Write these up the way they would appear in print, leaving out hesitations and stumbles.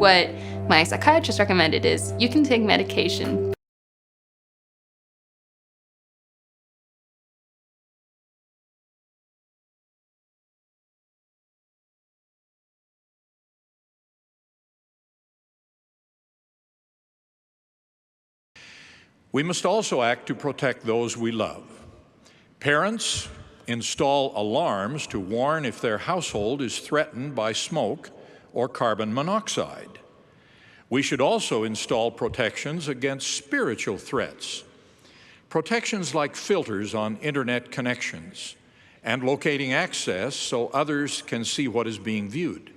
What my psychiatrist recommended is you can take medication. We must also act to protect those we love. Parents install alarms to warn if their household is threatened by smoke or carbon monoxide. We should also install protections against spiritual threats. Protections like filters on internet connections and locating access so others can see what is being viewed.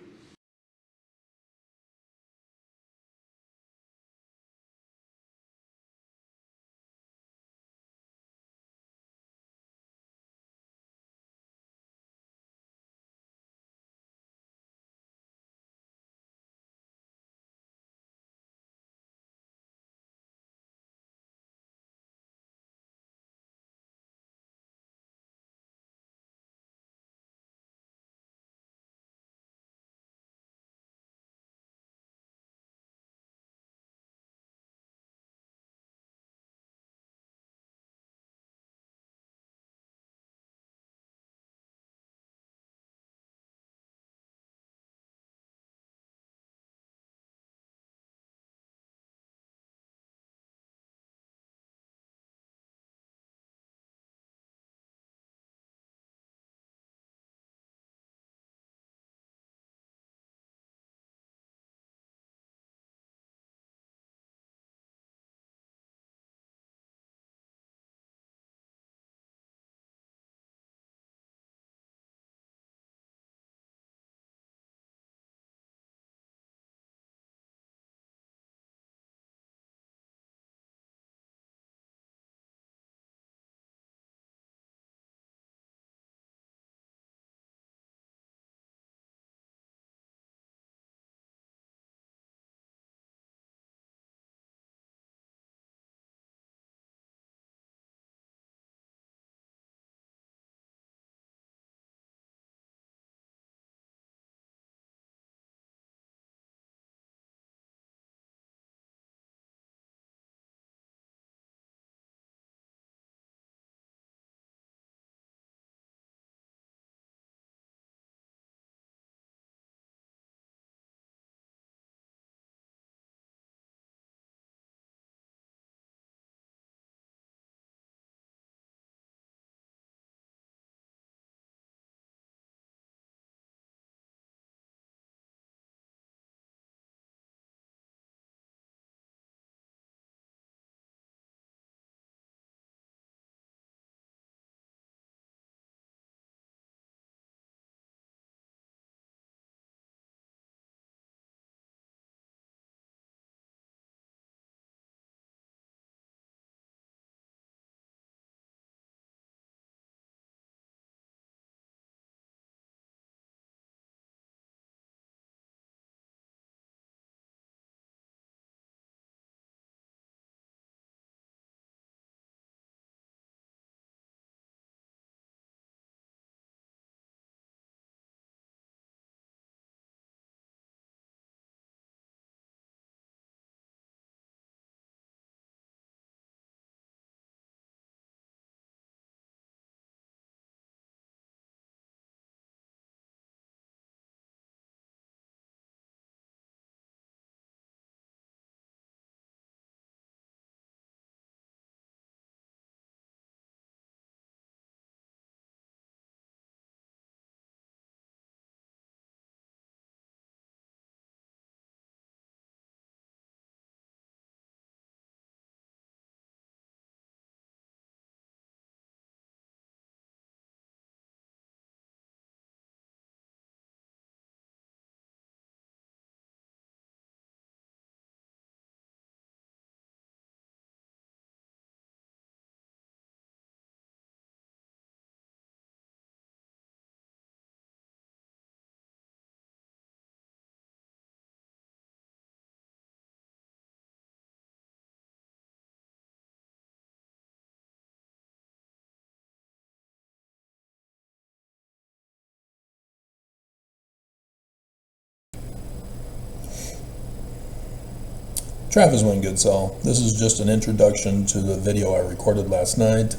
Travis Wayne Goodsell. This is just an introduction to the video I recorded last night.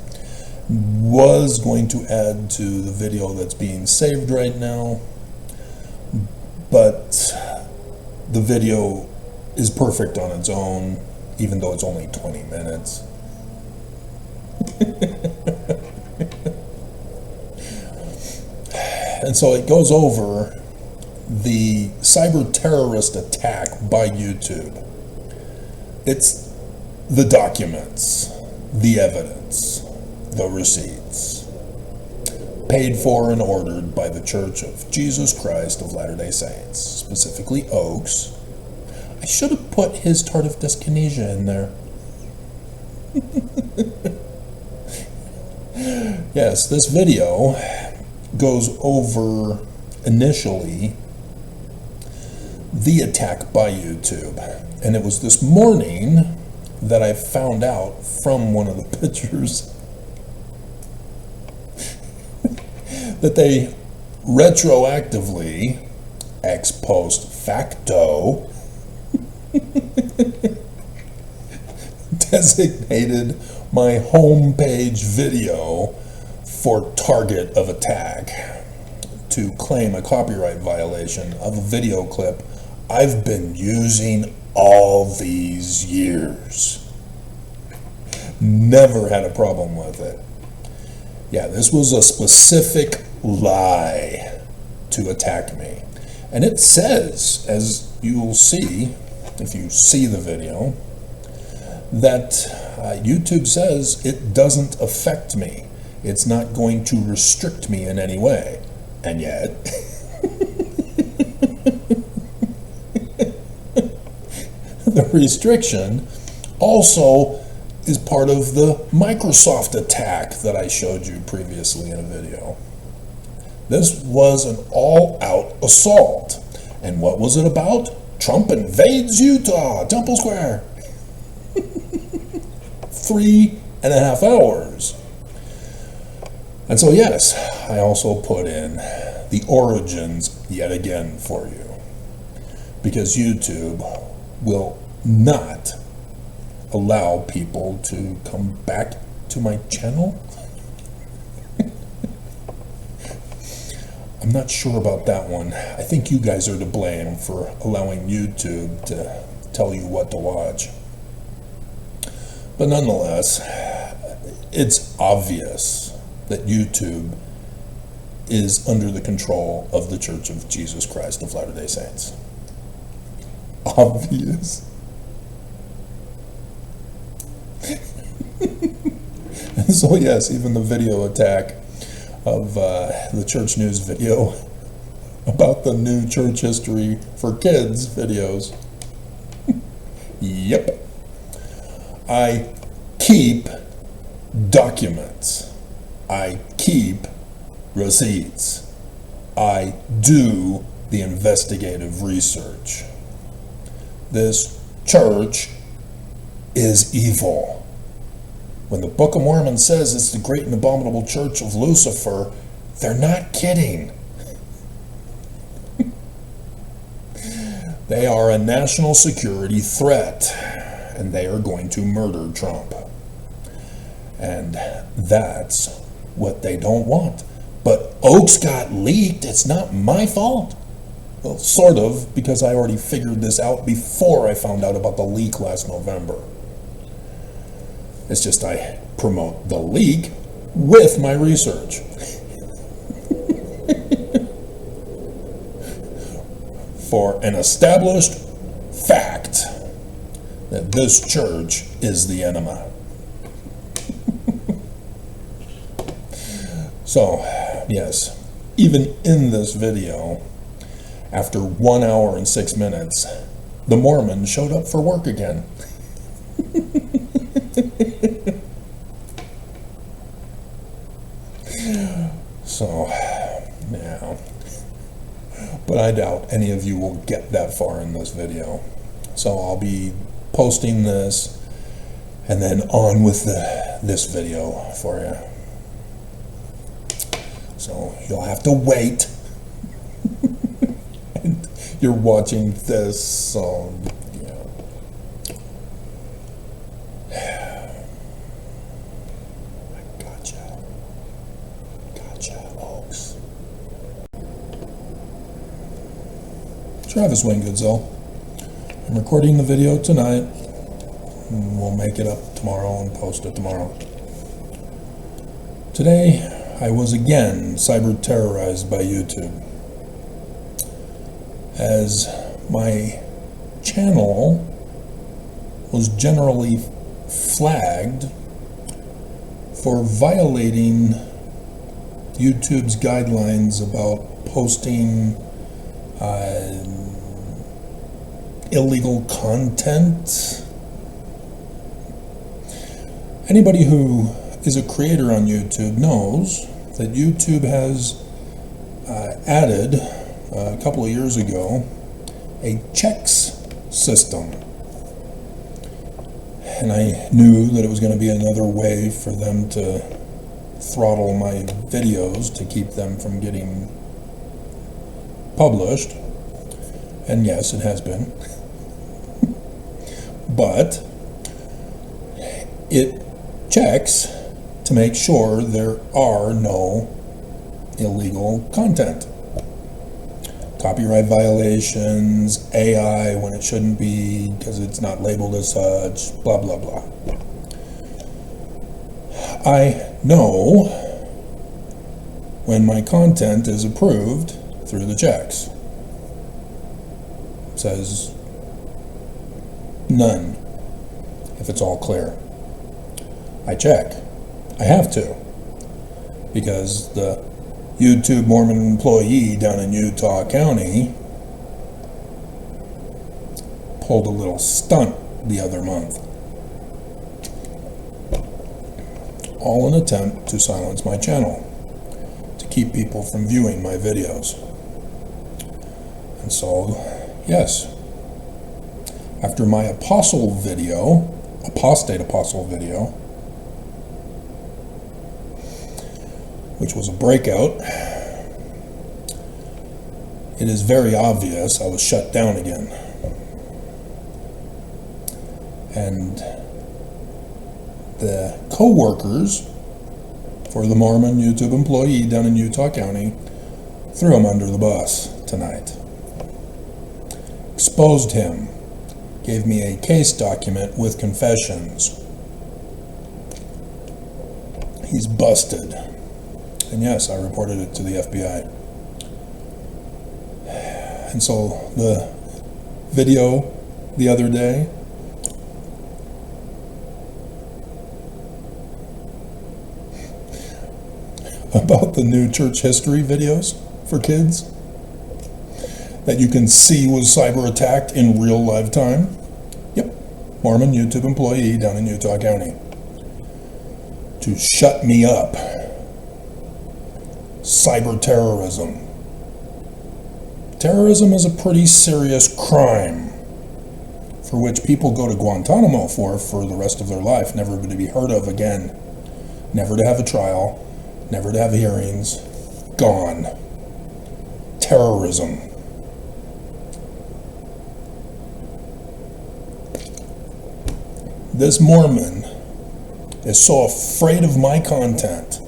Was going to add to the video that's being saved right now, but the video is perfect on its own, even though it's only 20 minutes. And so it goes over the cyber terrorist attack by YouTube. It's the documents, the evidence, the receipts, paid for and ordered by the Church of Jesus Christ of Latter-day Saints, specifically Oaks. I should have put his tardive dyskinesia in there. Yes, this video goes over initially the attack by YouTube. And it was this morning that I found out from one of the pictures that they retroactively, ex post facto, designated my homepage video for target of attack to claim a copyright violation of a video clip I've been using all these years. Never had a problem with it. Yeah, this was a specific lie to attack me. And it says, as you will see, if you see the video, that YouTube says it doesn't affect me. It's not going to restrict me in any way. And yet, the restriction also is part of the Microsoft attack that I showed you previously in a video. This was an all-out assault. And what was it about? Trump invades Utah, Temple Square. 3.5 hours. And so yes, I also put in the origins yet again for you, because YouTube will not allow people to come back to my channel. I'm not sure about that one. I think you guys are to blame for allowing YouTube to tell you what to watch. But nonetheless, it's obvious that YouTube is under the control of the Church of Jesus Christ of Latter-day Saints. Obvious. And so yes, even the video attack of the Church News video about the new church history for kids videos. Yep. I keep documents. I keep receipts. I do the investigative research. This church is evil. When the Book of Mormon says it's the great and abominable church of Lucifer, they're not kidding. They are a national security threat, and they are going to murder Trump. And that's what they don't want. But Oaks got leaked. It's not my fault. Well, sort of, because I already figured this out before I found out about the leak last November. It's just I promote the leak with my research. For an established fact that this church is the enema. So, yes, even in this video, after 1 hour and 6 minutes, the Mormon showed up for work again. So, yeah. But I doubt any of you will get that far in this video. So I'll be posting this and then on with this video for you. So you'll have to wait. And you're watching this, so yeah. Travis Wayne Goodsell. I'm recording the video tonight. And we'll make it up tomorrow and post it tomorrow. Today, I was again cyber terrorized by YouTube, as my channel was generally flagged for violating YouTube's guidelines about posting illegal content. Anybody who is a creator on YouTube knows that YouTube has added a couple of years ago a checks system. And I knew that it was going to be another way for them to throttle my videos to keep them from getting published. And yes, it has been. But it checks to make sure there are no illegal content. Copyright violations, AI when it shouldn't be because it's not labeled as such, blah, blah, blah. I know when my content is approved through the checks. It says none if it's all clear. I check. I have to, because the YouTube Mormon employee down in Utah County pulled a little stunt the other month, all an attempt to silence my channel, to keep people from viewing my videos. And so, yes, after my apostate apostle video, which was a breakout, it is very obvious I was shut down again. And the co-workers for the Mormon YouTube employee down in Utah County threw him under the bus tonight. Exposed him. Gave me a case document with confessions. He's busted. And yes, I reported it to the FBI. And so the video the other day about the new church history videos for kids that you can see was cyber attacked in real live time. Yep, Mormon YouTube employee down in Utah County to shut me up. Cyber terrorism. Terrorism is a pretty serious crime for which people go to Guantanamo for the rest of their life, never to be heard of again, never to have a trial, never to have hearings, gone. Terrorism. This Mormon is so afraid of my content,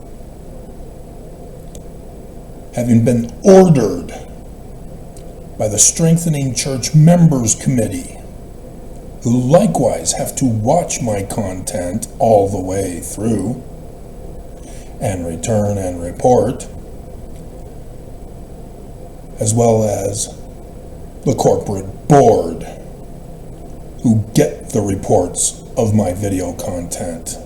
having been ordered by the Strengthening Church Members Committee, who likewise have to watch my content all the way through and return and report, as well as the corporate board, who get the reports of my video content,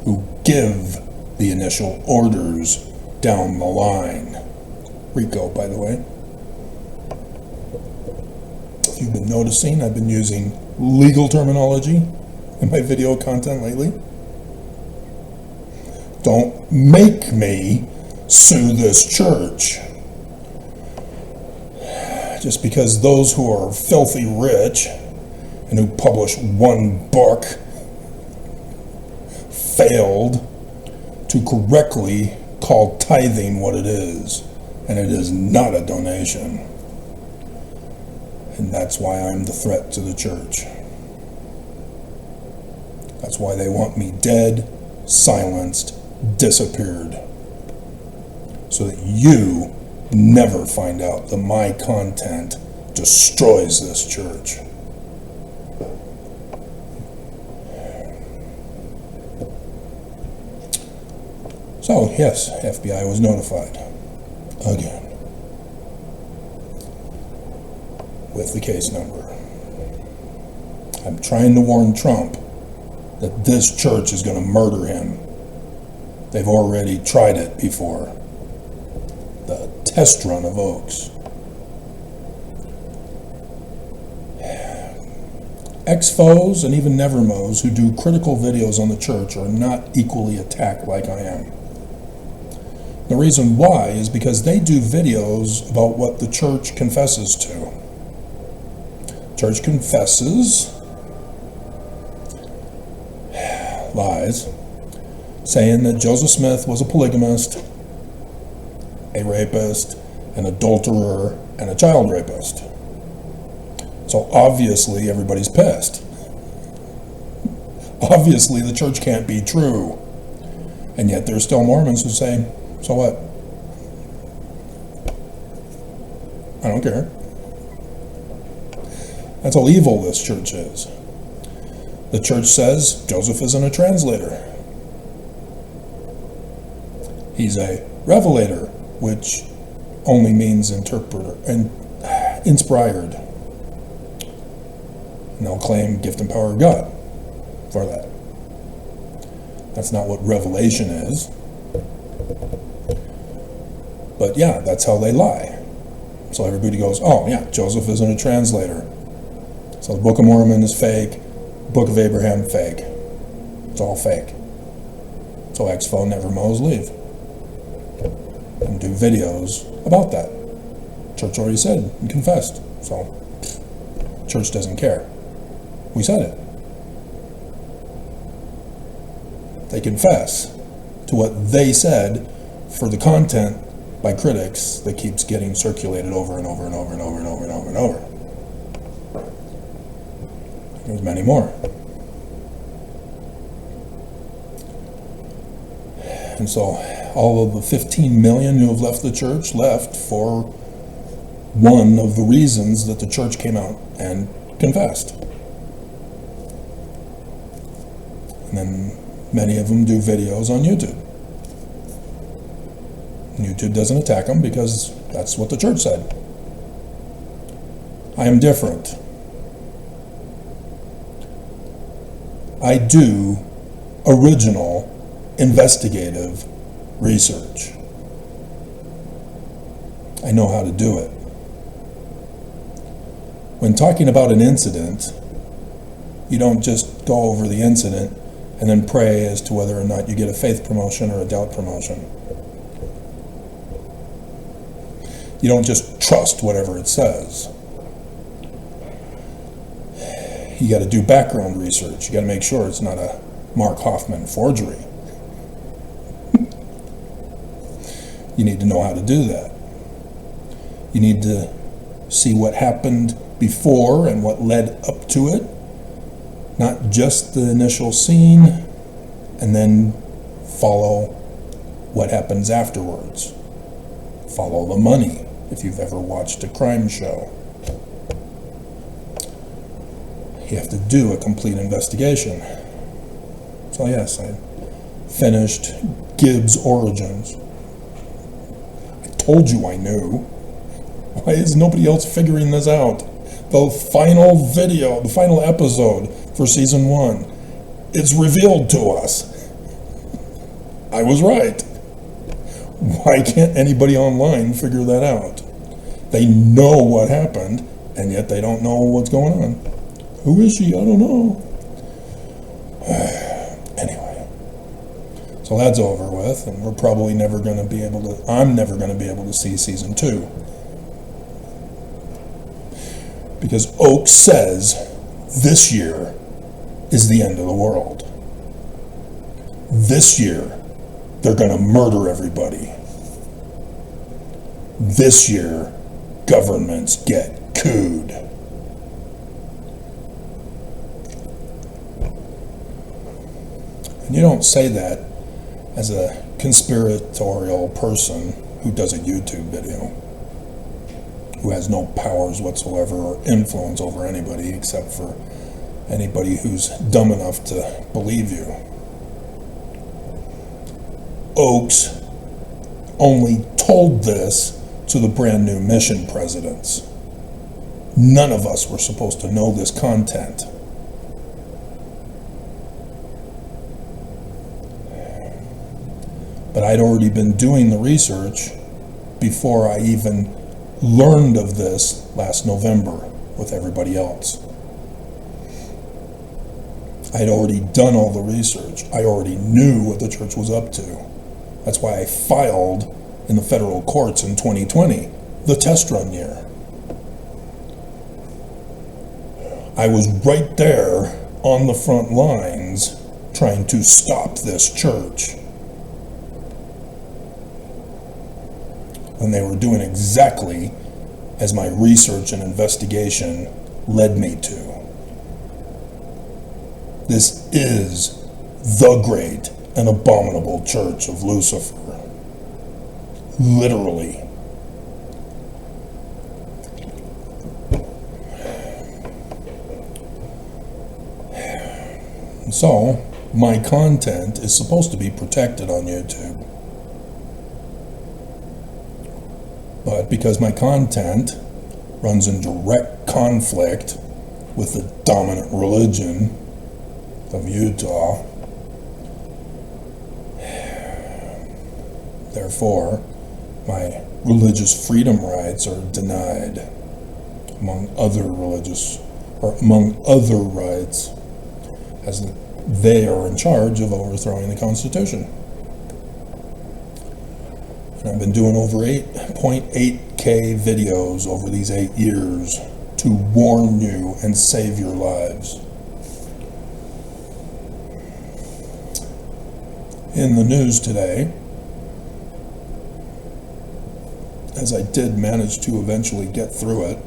who give the initial orders down the line. RICO, by the way. If you've been noticing, I've been using legal terminology in my video content lately. Don't make me sue this church. Just because those who are filthy rich and who publish one book failed to correctly call tithing what it is, and it is not a donation. And that's why I'm the threat to the church. That's why they want me dead, silenced, disappeared, so that you never find out that my content destroys this church. So, yes, FBI was notified. Again. With the case number. I'm trying to warn Trump that this church is going to murder him. They've already tried it before. The test run of Oaks. Ex-foes and even never-mos who do critical videos on the church are not equally attacked like I am. The reason why is because they do videos about what the church confesses to. Church confesses lies, saying that Joseph Smith was a polygamist, a rapist, an adulterer, and a child rapist. So obviously everybody's pissed. Obviously the church can't be true. And yet there's still Mormons who say, so what? I don't care. That's how evil this church is. The church says Joseph isn't a translator. He's a revelator, which only means interpreter and inspired. And they'll claim gift and power of God for that. That's not what revelation is. But yeah, that's how they lie. So everybody goes, oh yeah, Joseph isn't a translator. So the Book of Mormon is fake. Book of Abraham, fake. It's all fake. So Expo never-mos leave. And do videos about that. Church already said and confessed. So church doesn't care. We said it. They confess to what they said for the content by critics that keeps getting circulated over and over and over and over and over and over and over. There's many more. And so all of the 15 million who have left the church left for one of the reasons that the church came out and confessed. And then many of them do videos on YouTube. YouTube doesn't attack them because that's what the church said. I am different. I do original investigative research. I know how to do it. When talking about an incident, you don't just go over the incident and then pray as to whether or not you get a faith promotion or a doubt promotion. You don't just trust whatever it says. You got to do background research. You got to make sure it's not a Mark Hoffman forgery. You need to know how to do that. You need to see what happened before and what led up to it, not just the initial scene, and then follow what happens afterwards. Follow the money, if you've ever watched a crime show. You have to do a complete investigation. So yes, I finished Gibbs' Origins. I told you I knew. Why is nobody else figuring this out? The final video, the final episode for season 1, it's revealed to us. I was right. Why can't anybody online figure that out? They know what happened, and yet they don't know what's going on. Who is she? I don't know. Anyway, so that's over with, and we're probably never going to be able to, I'm never going to be able to see season 2. Because Oak says this year is the end of the world. This year, they're going to murder everybody. This year, governments get cooed. And you don't say that as a conspiratorial person who does a YouTube video. who has no powers whatsoever or influence over anybody except for anybody who's dumb enough to believe you. Oakes only told this to the brand new mission presidents. None of us were supposed to know this content. But I'd already been doing the research before I even learned of this last November with everybody else. I'd already done all the research. I already knew what the church was up to. That's why I filed in the federal courts in 2020, the test run year. I was right there on the front lines trying to stop this church. And they were doing exactly as my research and investigation led me to. This is the great and abominable church of Lucifer. Literally. So, my content is supposed to be protected on YouTube. But because my content runs in direct conflict with the dominant religion of Utah, therefore, my religious freedom rights are denied, among other rights, as they are in charge of overthrowing the Constitution. And I've been doing over 8.8K videos over these 8 years to warn you and save your lives. In the news today, as I did manage to eventually get through it,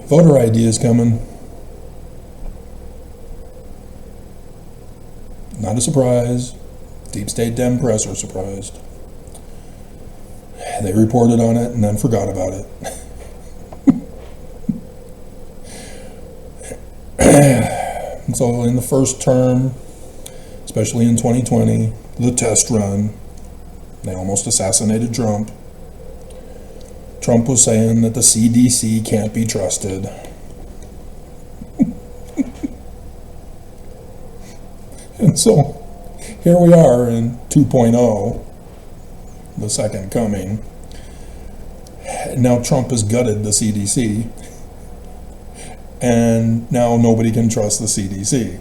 voter ID is coming. Not a surprise. Deep State Dem Press are surprised. They reported on it and then forgot about it. And so in the first term, especially in 2020, the test run, they almost assassinated Trump. Trump was saying that the CDC can't be trusted. And so here we are in 2.0, the second coming. Now Trump has gutted the CDC, and now nobody can trust the CDC.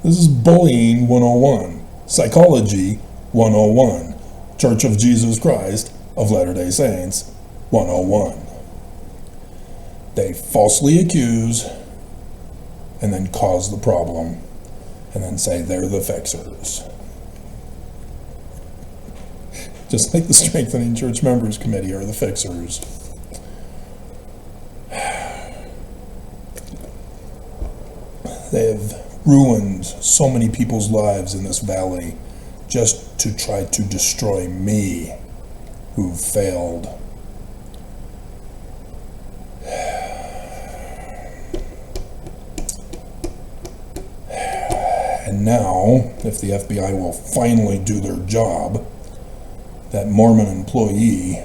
This is bullying 101, psychology 101, Church of Jesus Christ of Latter-day Saints 101. They falsely accuse and then cause the problem and then say they're the fixers. Just like the Strengthening Church Members Committee are the fixers. They have ruined so many people's lives in this valley just to try to destroy me, who failed. And now, if the FBI will finally do their job, that Mormon employee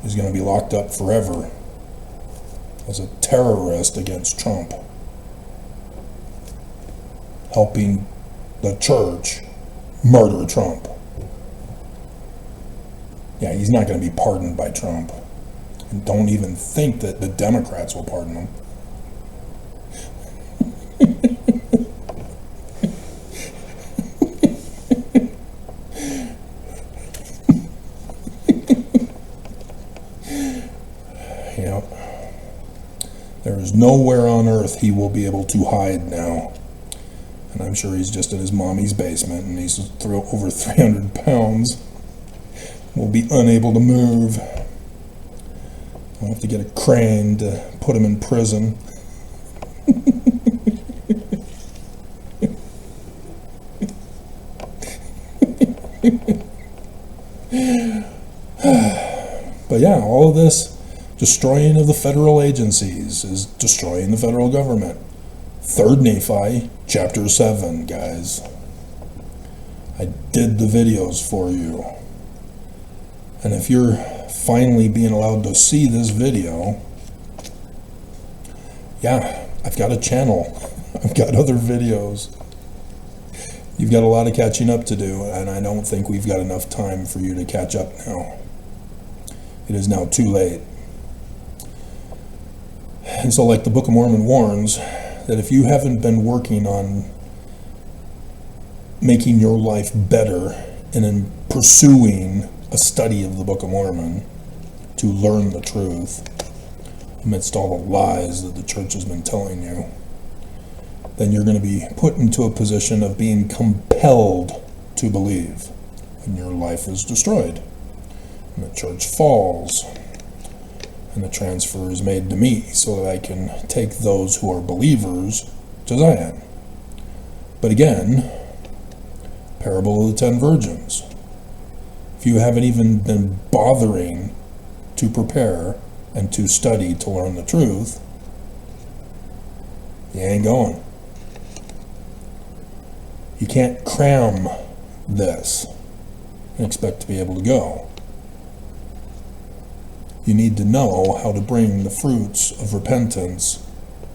is going to be locked up forever as a terrorist against Trump, helping the church murder Trump. Yeah, he's not going to be pardoned by Trump. And don't even think that the Democrats will pardon him. There is nowhere on earth he will be able to hide now. And I'm sure he's just in his mommy's basement, and he's over 300 pounds, will be unable to move. We'll have to get a crane to put him in prison. But yeah, all of this destroying of the federal agencies is destroying the federal government. 3rd Nephi, chapter 7, guys. I did the videos for you. And if you're finally being allowed to see this video, yeah, I've got a channel. I've got other videos. You've got a lot of catching up to do, and I don't think we've got enough time for you to catch up now. It is now too late. And so, like the Book of Mormon warns, that if you haven't been working on making your life better and in pursuing a study of the Book of Mormon to learn the truth amidst all the lies that the church has been telling you, then you're going to be put into a position of being compelled to believe when your life is destroyed and the church falls and the transfer is made to me so that I can take those who are believers to Zion. But again, parable of the 10 virgins. If you haven't even been bothering to prepare and to study to learn the truth, you ain't going. You can't cram this and expect to be able to go. You need to know how to bring the fruits of repentance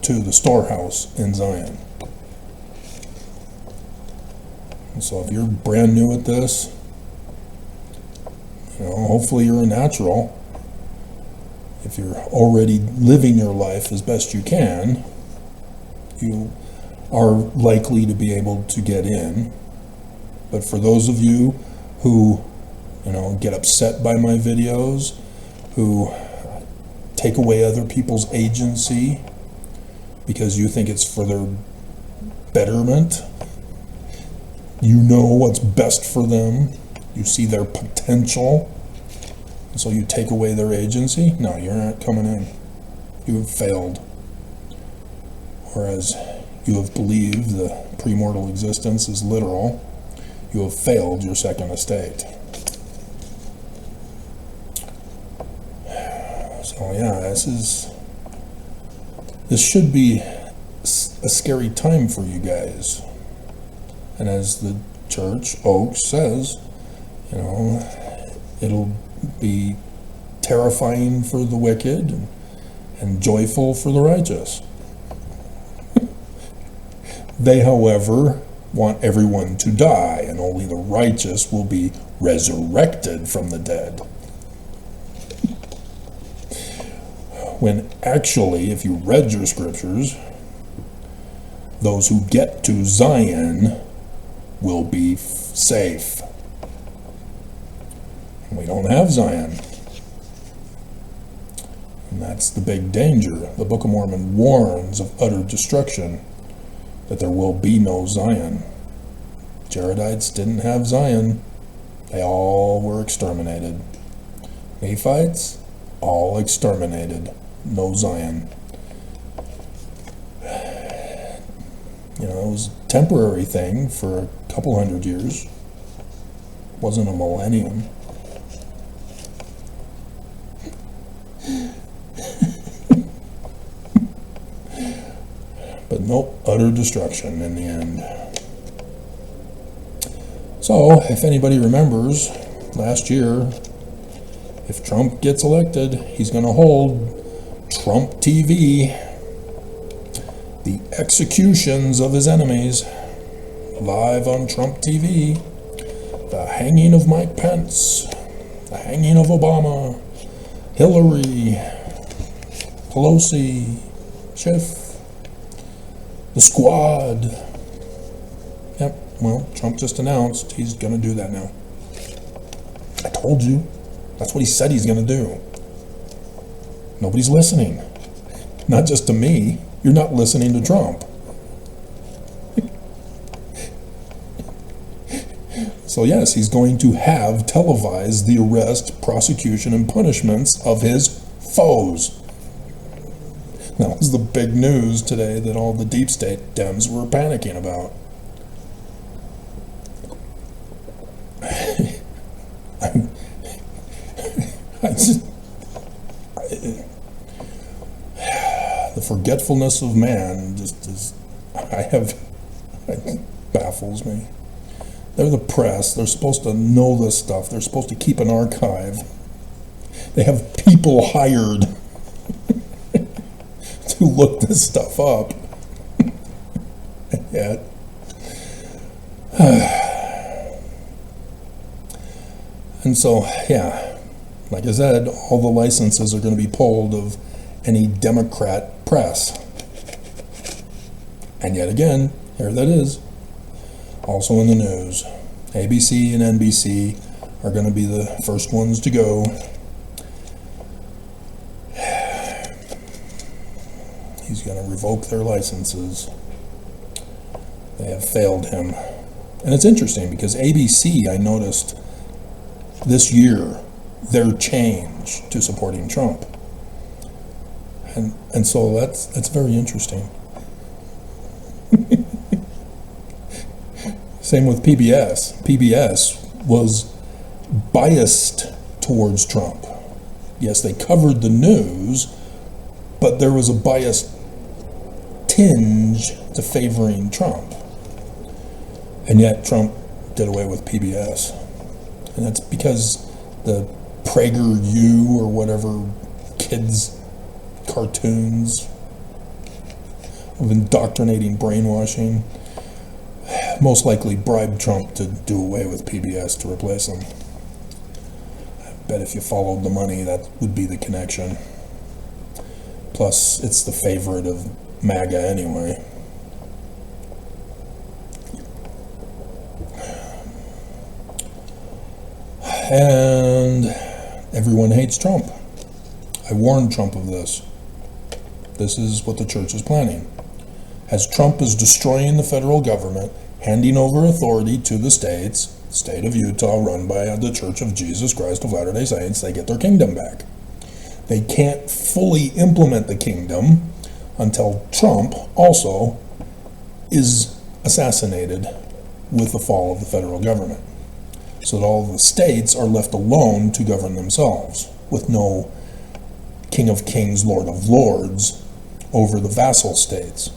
to the storehouse in Zion. And so if you're brand new at this, hopefully you're a natural. If you're already living your life as best you can, you are likely to be able to get in. But for those of you who, get upset by my videos, who take away other people's agency because you think it's for their betterment, you know what's best for them, you see their potential, and so you take away their agency, no, you're not coming in. You have failed. Whereas you have believed the premortal existence is literal, you have failed your second estate. So yeah, this should be a scary time for you guys. And as the church, Oaks, says, it'll be terrifying for the wicked and joyful for the righteous. They, however, want everyone to die, and only the righteous will be resurrected from the dead. When actually, if you read your scriptures, those who get to Zion will be safe. We don't have Zion. And that's the big danger. The Book of Mormon warns of utter destruction, that there will be no Zion. Jaredites didn't have Zion. They all were exterminated. Nephites, all exterminated. No Zion. It was a temporary thing for a couple hundred years. It wasn't a millennium. But nope, utter destruction in the end. So, if anybody remembers, last year, if Trump gets elected, he's going to hold Trump TV, the executions of his enemies, live on Trump TV, the hanging of Mike Pence, the hanging of Obama, Hillary, Pelosi, Schiff, the squad. Yep, well, Trump just announced he's going to do that now. I told you. That's what he said he's going to do. Nobody's listening. Not just to me. You're not listening to Trump. So yes, he's going to have televised the arrest, prosecution, and punishments of his foes. That was the big news today that all the deep state Dems were panicking about. The forgetfulness of man just is, it baffles me. They're the press. They're supposed to know this stuff. They're supposed to keep an archive. They have people hired to look this stuff up. And yet, and so, yeah, like I said, all the licenses are going to be pulled of any Democrat press. And yet again, here that is, also in the news. ABC and NBC are going to be the first ones to go. He's going to revoke their licenses. They have failed him. And it's interesting because ABC, I noticed this year, their change to supporting Trump. And so that's very interesting. Same with PBS. PBS was biased towards Trump. Yes, they covered the news, but there was a biased tinge to favoring Trump. And yet Trump did away with PBS. And that's because the PragerU or whatever kids' cartoons of indoctrinating brainwashing most likely bribed Trump to do away with PBS to replace him. I bet if you followed the money, that would be the connection. Plus, it's the favorite of MAGA anyway. And everyone hates Trump. I warned Trump of this. This is what the church is planning. As Trump is destroying the federal government, handing over authority to the states, the state of Utah run by the Church of Jesus Christ of Latter-day Saints, they get their kingdom back. They can't fully implement the kingdom until Trump also is assassinated with the fall of the federal government. So that all the states are left alone to govern themselves, with no King of Kings, Lord of Lords over the vassal states,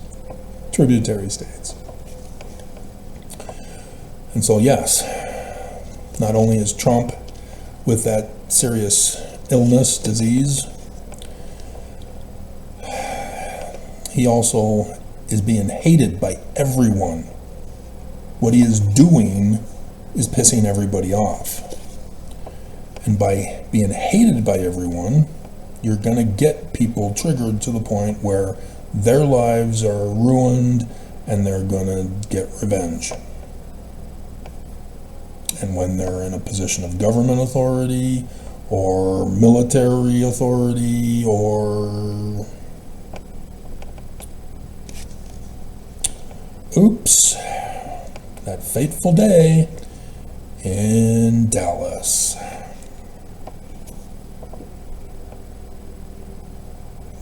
tributary states. And so yes, not only is Trump with that serious illness, disease, he also is being hated by everyone. What he is doing is pissing everybody off. And by being hated by everyone, you're going to get people triggered to the point where their lives are ruined and they're going to get revenge. And when they're in a position of government authority or military authority or oops, that fateful day in Dallas,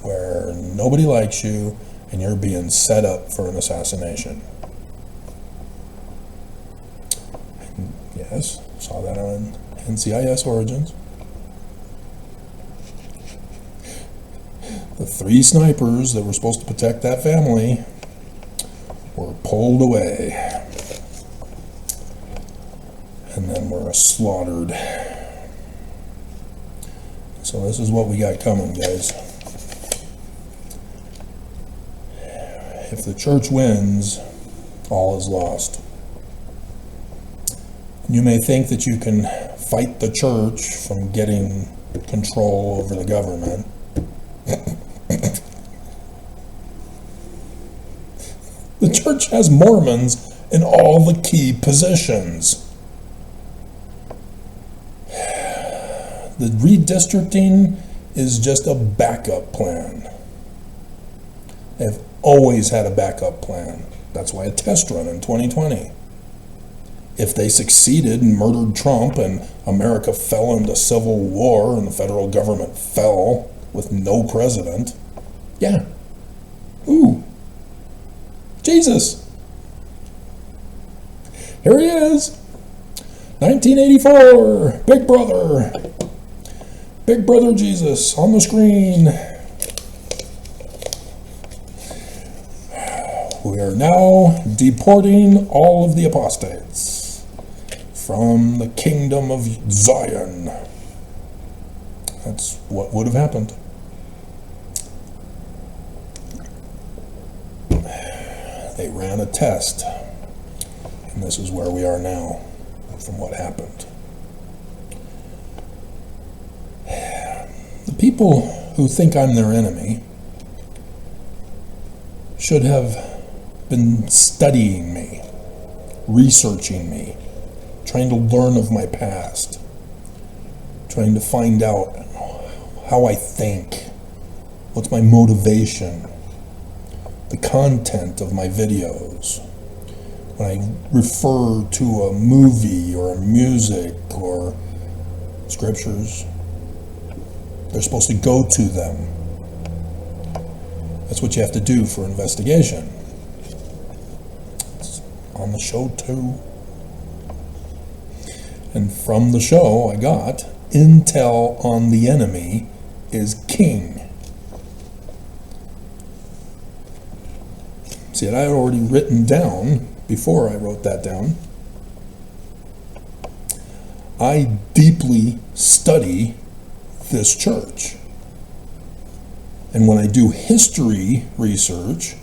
where nobody likes you and you're being set up for an assassination. And yes, saw that on NCIS Origins. The 3 snipers that were supposed to protect that family were pulled away and then were slaughtered. So this is what we got coming, guys. If the church wins, all is lost. You may think that you can fight the church from getting control over the government. The church has Mormons in all the key positions. The redistricting is just a backup plan. They've always had a backup plan. That's why a test run in 2020. If they succeeded and murdered Trump and America fell into civil war and the federal government fell, with no president. Yeah. Ooh. Jesus. Here he is. 1984. Big Brother. Big Brother Jesus on the screen. We are now deporting all of the apostates from the kingdom of Zion. That's what would have happened. They ran a test, and this is where we are now from what happened. The people who think I'm their enemy should have been studying me, researching me, trying to learn of my past, trying to find out how I think, what's my motivation, the content of my videos. When I refer to a movie or a music or scriptures, they're supposed to go to them. That's what you have to do for investigation. It's on the show too. And from the show I got, intel on the enemy is king. See, I had already written down, before I wrote that down, I deeply study this church. And when I do history research,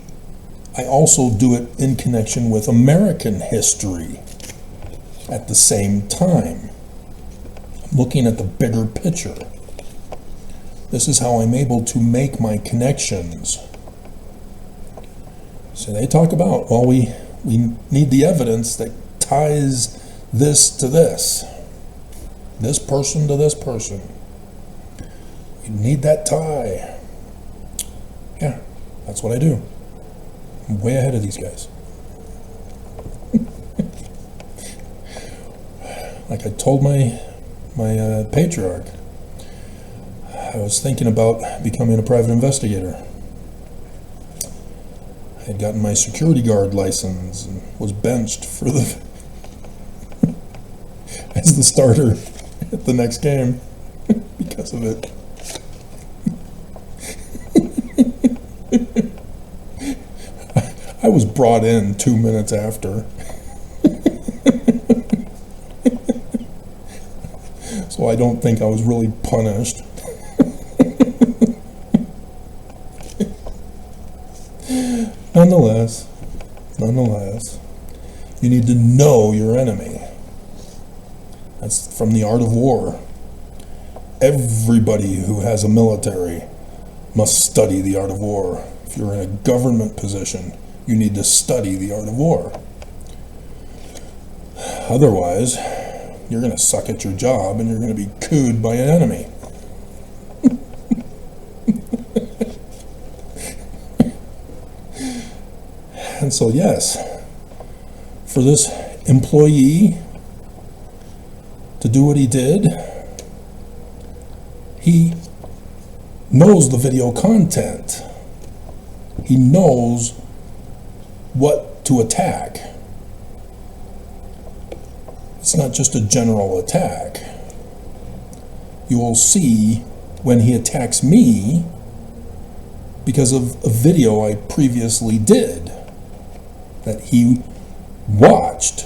I also do it in connection with American history at the same time. I'm looking at the bigger picture. This is how I'm able to make my connections. So they talk about, well, we need the evidence that ties this to this person to this person. We need that tie. Yeah, that's what I do. I'm way ahead of these guys. Like I told my patriarch, I was thinking about becoming a private investigator. I had gotten my security guard license and was benched for as the starter at the next game because of it. I was brought in 2 minutes after. So I don't think I was really punished. Nonetheless, you need to know your enemy. That's from the Art of War. Everybody who has a military must study the art of war. If you're in a government position, you need to study the art of war. Otherwise, you're going to suck at your job and you're going to be cooed by an enemy. And so, yes, for this employee to do what he did, he knows the video content. He knows what to attack. It's not just a general attack. You will see when he attacks me because of a video I previously did that he watched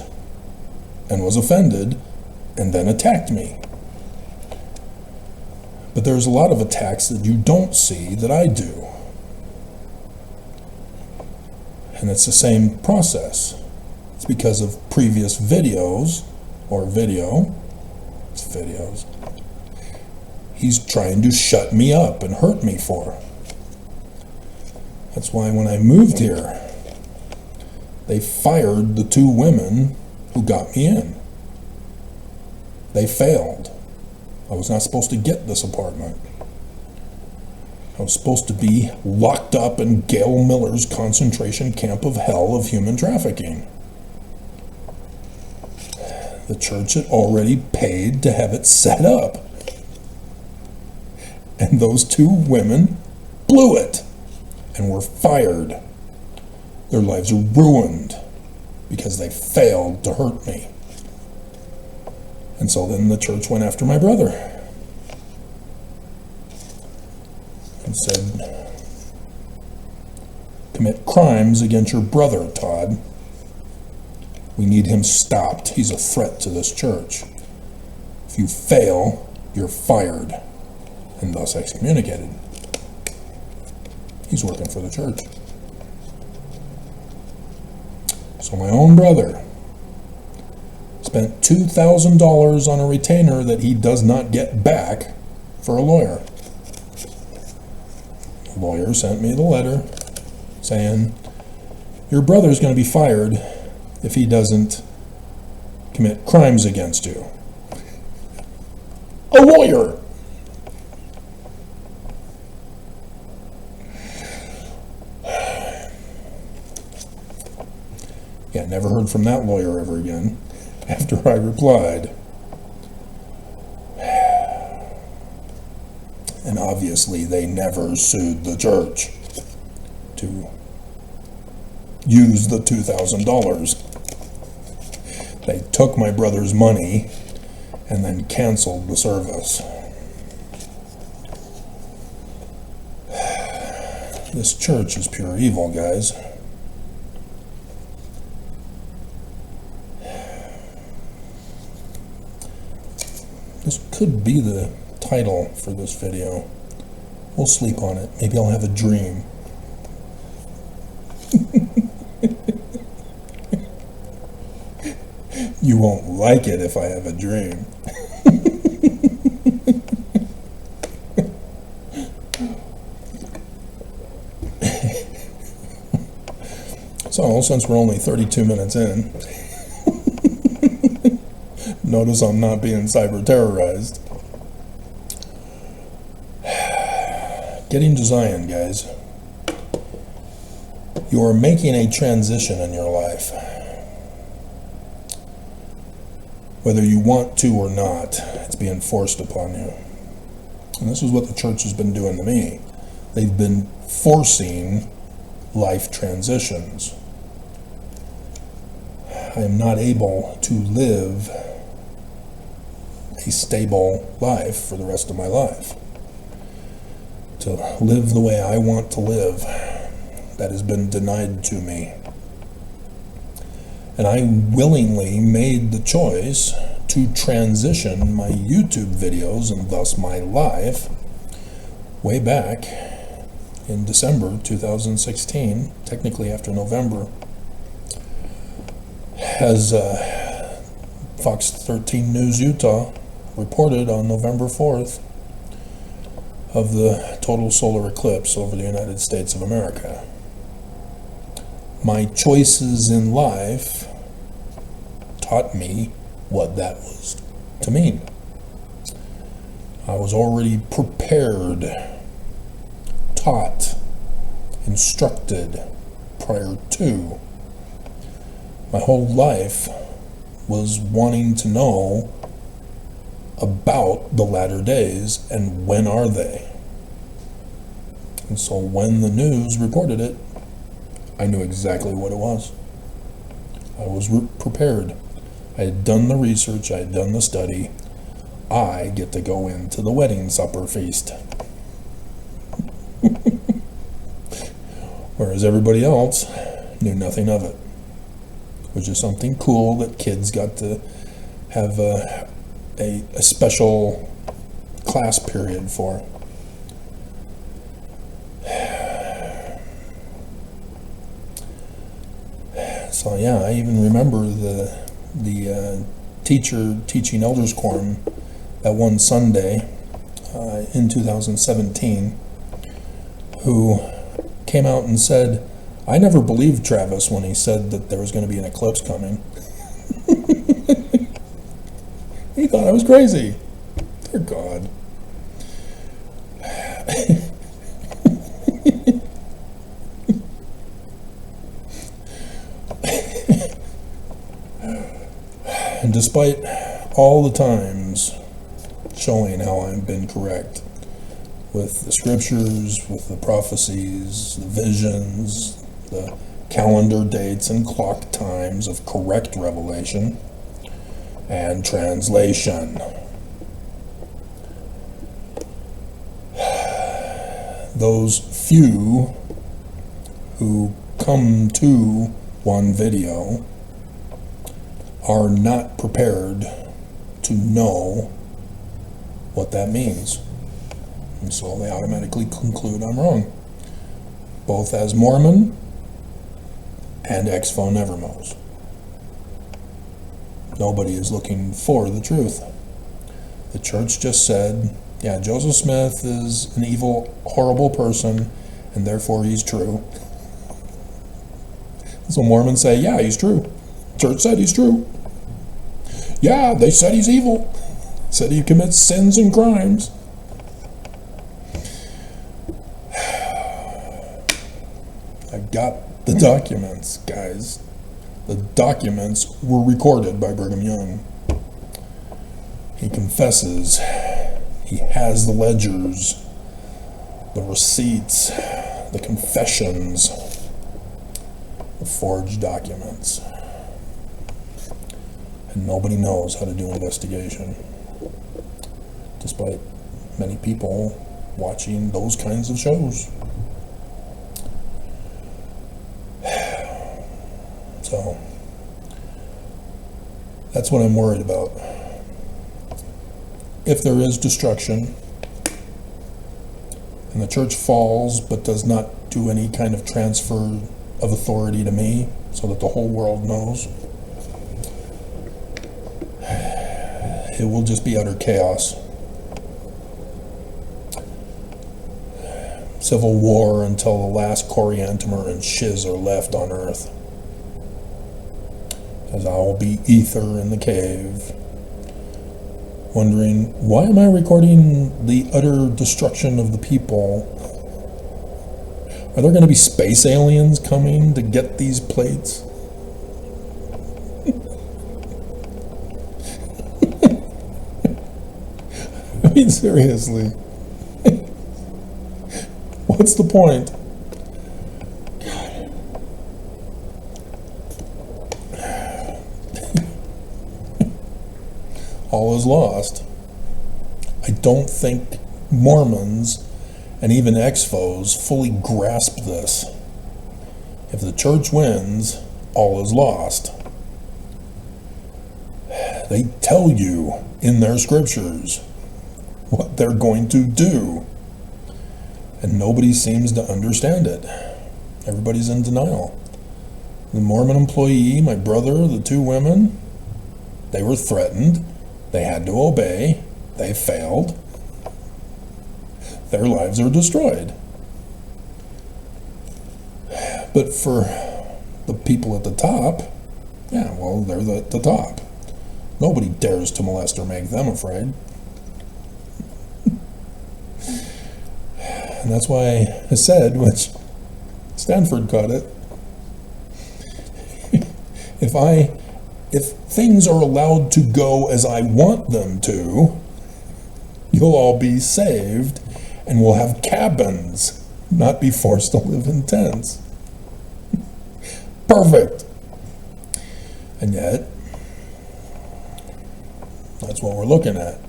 and was offended and then attacked me. But there's a lot of attacks that you don't see that I do. And it's the same process. It's because of previous videos, or video, it's videos, he's trying to shut me up and hurt me for. That's why when I moved here, they fired the 2 women who got me in. They failed. I was not supposed to get this apartment. I was supposed to be locked up in Gail Miller's concentration camp of hell of human trafficking. The church had already paid to have it set up. And those two women blew it and were fired. Their lives are ruined because they failed to hurt me. And so then the church went after my brother and said, commit crimes against your brother, Todd. We need him stopped. He's a threat to this church. If you fail, you're fired, and thus excommunicated. He's working for the church. So my own brother spent $2,000 on a retainer that he does not get back for a lawyer. The lawyer sent me the letter saying, your brother's going to be fired if he doesn't commit crimes against you. A lawyer! Yeah, never heard from that lawyer ever again after I replied. And obviously they never sued the church to use the $2,000. They took my brother's money and then canceled the service. This church is pure evil, guys. This could be the title for this video. We'll sleep on it. Maybe I'll have a dream. You won't like it if I have a dream. So, since we're only 32 minutes in, notice I'm not being cyber terrorized. Getting to Zion, guys. You are making a transition in your life. Whether you want to or not, it's being forced upon you. And this is what the church has been doing to me. They've been forcing life transitions. I am not able to live a stable life for the rest of my life. To live the way I want to live, that has been denied to me. And I willingly made the choice to transition my YouTube videos and thus my life way back in December 2016, technically after November, as Fox 13 News Utah reported on November 4th of the total solar eclipse over the United States of America. My choices in life taught me what that was to mean. I was already prepared, taught, instructed prior to. My whole life was wanting to know about the latter days and when are they. And so when the news reported it, I knew exactly what it was. I was prepared. I had done the research, I had done the study. I get to go into the wedding supper feast. Whereas everybody else knew nothing of it. Which is something cool that kids got to have a special class period for. So yeah, I even remember the teacher teaching Elders Quorum that one Sunday in 2017 who came out and said, I never believed Travis when he said that there was going to be an eclipse coming. He thought I was crazy. Dear God. And despite all the times showing how I've been correct, with the scriptures, with the prophecies, the visions, the calendar dates and clock times of correct revelation and translation. Those few who come to one video are not prepared to know what that means. And so they automatically conclude I'm wrong, both as Mormon and Expo Nevermos. Nobody is looking for the truth. The church just said, yeah, Joseph Smith is an evil, horrible person, and therefore he's true. So Mormons say, yeah, he's true. Church said he's true. Yeah, they said he's evil. Said he commits sins and crimes. I've got the documents, guys. The documents were recorded by Brigham Young. He confesses. He has the ledgers, the receipts, the confessions, the forged documents. And nobody knows how to do investigation, despite many people watching those kinds of shows. So, that's what I'm worried about. If there is destruction, and the church falls but does not do any kind of transfer of authority to me, so that the whole world knows, it will just be utter chaos. Civil war until the last Coriantumr and Shiz are left on earth. As I will be ether in the cave, wondering, why am I recording the utter destruction of the people? Are there going to be space aliens coming to get these plates? I mean, seriously. What's the point? All is lost. I don't think Mormons and even Expos fully grasp this. If the church wins, all is lost. They tell you in their scriptures what they're going to do, and nobody seems to understand it. Everybody's in denial. The Mormon employee, my brother, the two women, they were threatened. They had to obey. They failed. Their lives are destroyed. But for the people at the top, yeah, well, they're at the top. Nobody dares to molest or make them afraid. And that's why I said, which Stanford caught it, if things are allowed to go as I want them to, you'll all be saved and we'll have cabins, not be forced to live in tents. Perfect. And yet, that's what we're looking at.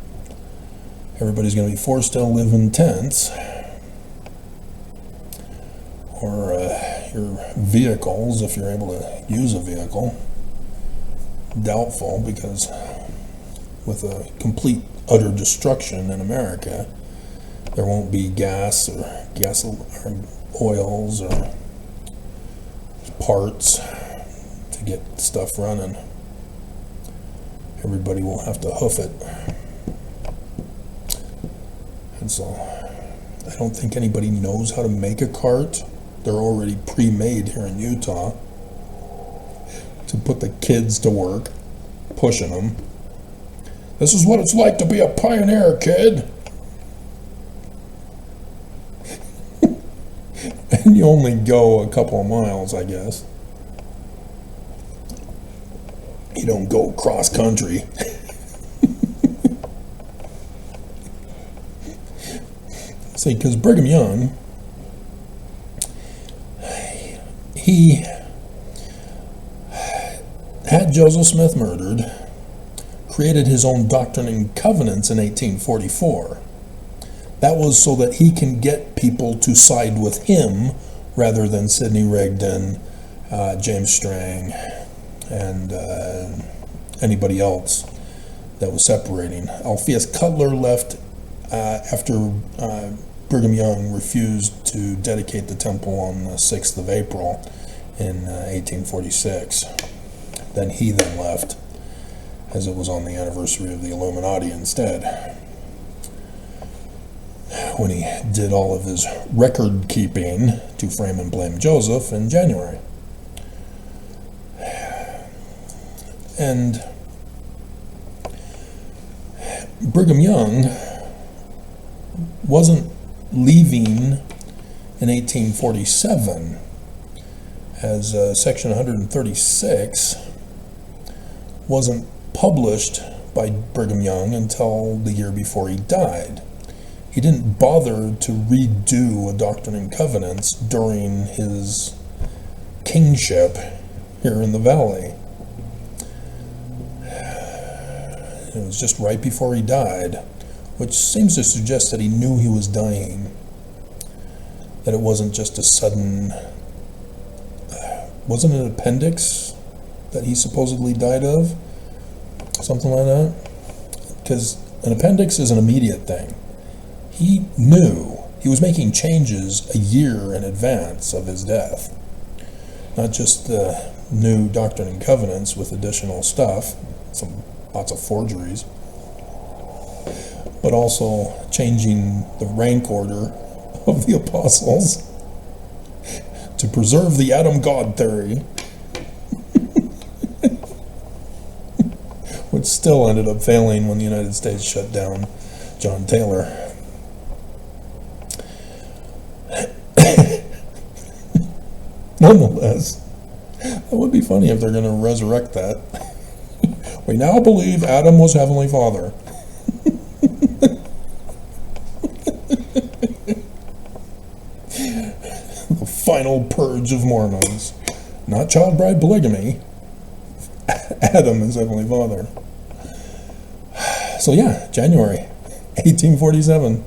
Everybody's going to be forced to live in tents, or your vehicles, if you're able to use a vehicle. Doubtful, because with a complete utter destruction in America, there won't be gas or oils or parts to get stuff running. Everybody will have to hoof it. And so I don't think anybody knows how to make a cart. They're already pre-made here in Utah to put the kids to work, pushing them. This is what it's like to be a pioneer, kid. And you only go a couple of miles, I guess. You don't go cross country. See, because Brigham Young, he had Joseph Smith murdered, created his own Doctrine and Covenants in 1844. That was so that he can get people to side with him rather than Sidney Rigdon, James Strang, and anybody else that was separating. Alpheus Cutler left after Brigham Young refused to dedicate the temple on the 6th of April in 1846. Then he left, as it was on the anniversary of the Illuminati instead, when he did all of his record keeping to frame and blame Joseph in January. And Brigham Young wasn't leaving in 1847, as Section 136 wasn't published by Brigham Young until the year before he died. He didn't bother to redo a Doctrine and Covenants during his kingship here in the valley. It was just right before he died, which seems to suggest that he knew he was dying, that it wasn't just a sudden, wasn't it an appendix that he supposedly died of? Something like that? Because an appendix is an immediate thing. He knew he was making changes a year in advance of his death. Not just the new Doctrine and Covenants with additional stuff, lots of forgeries, but also changing the rank order of the apostles to preserve the Adam God theory, which still ended up failing when the United States shut down John Taylor. Nonetheless, that would be funny if they're going to resurrect that. We now believe Adam was Heavenly Father. The final purge of Mormons. Not child bride polygamy. Adam is Heavenly Father. So yeah, January 1847.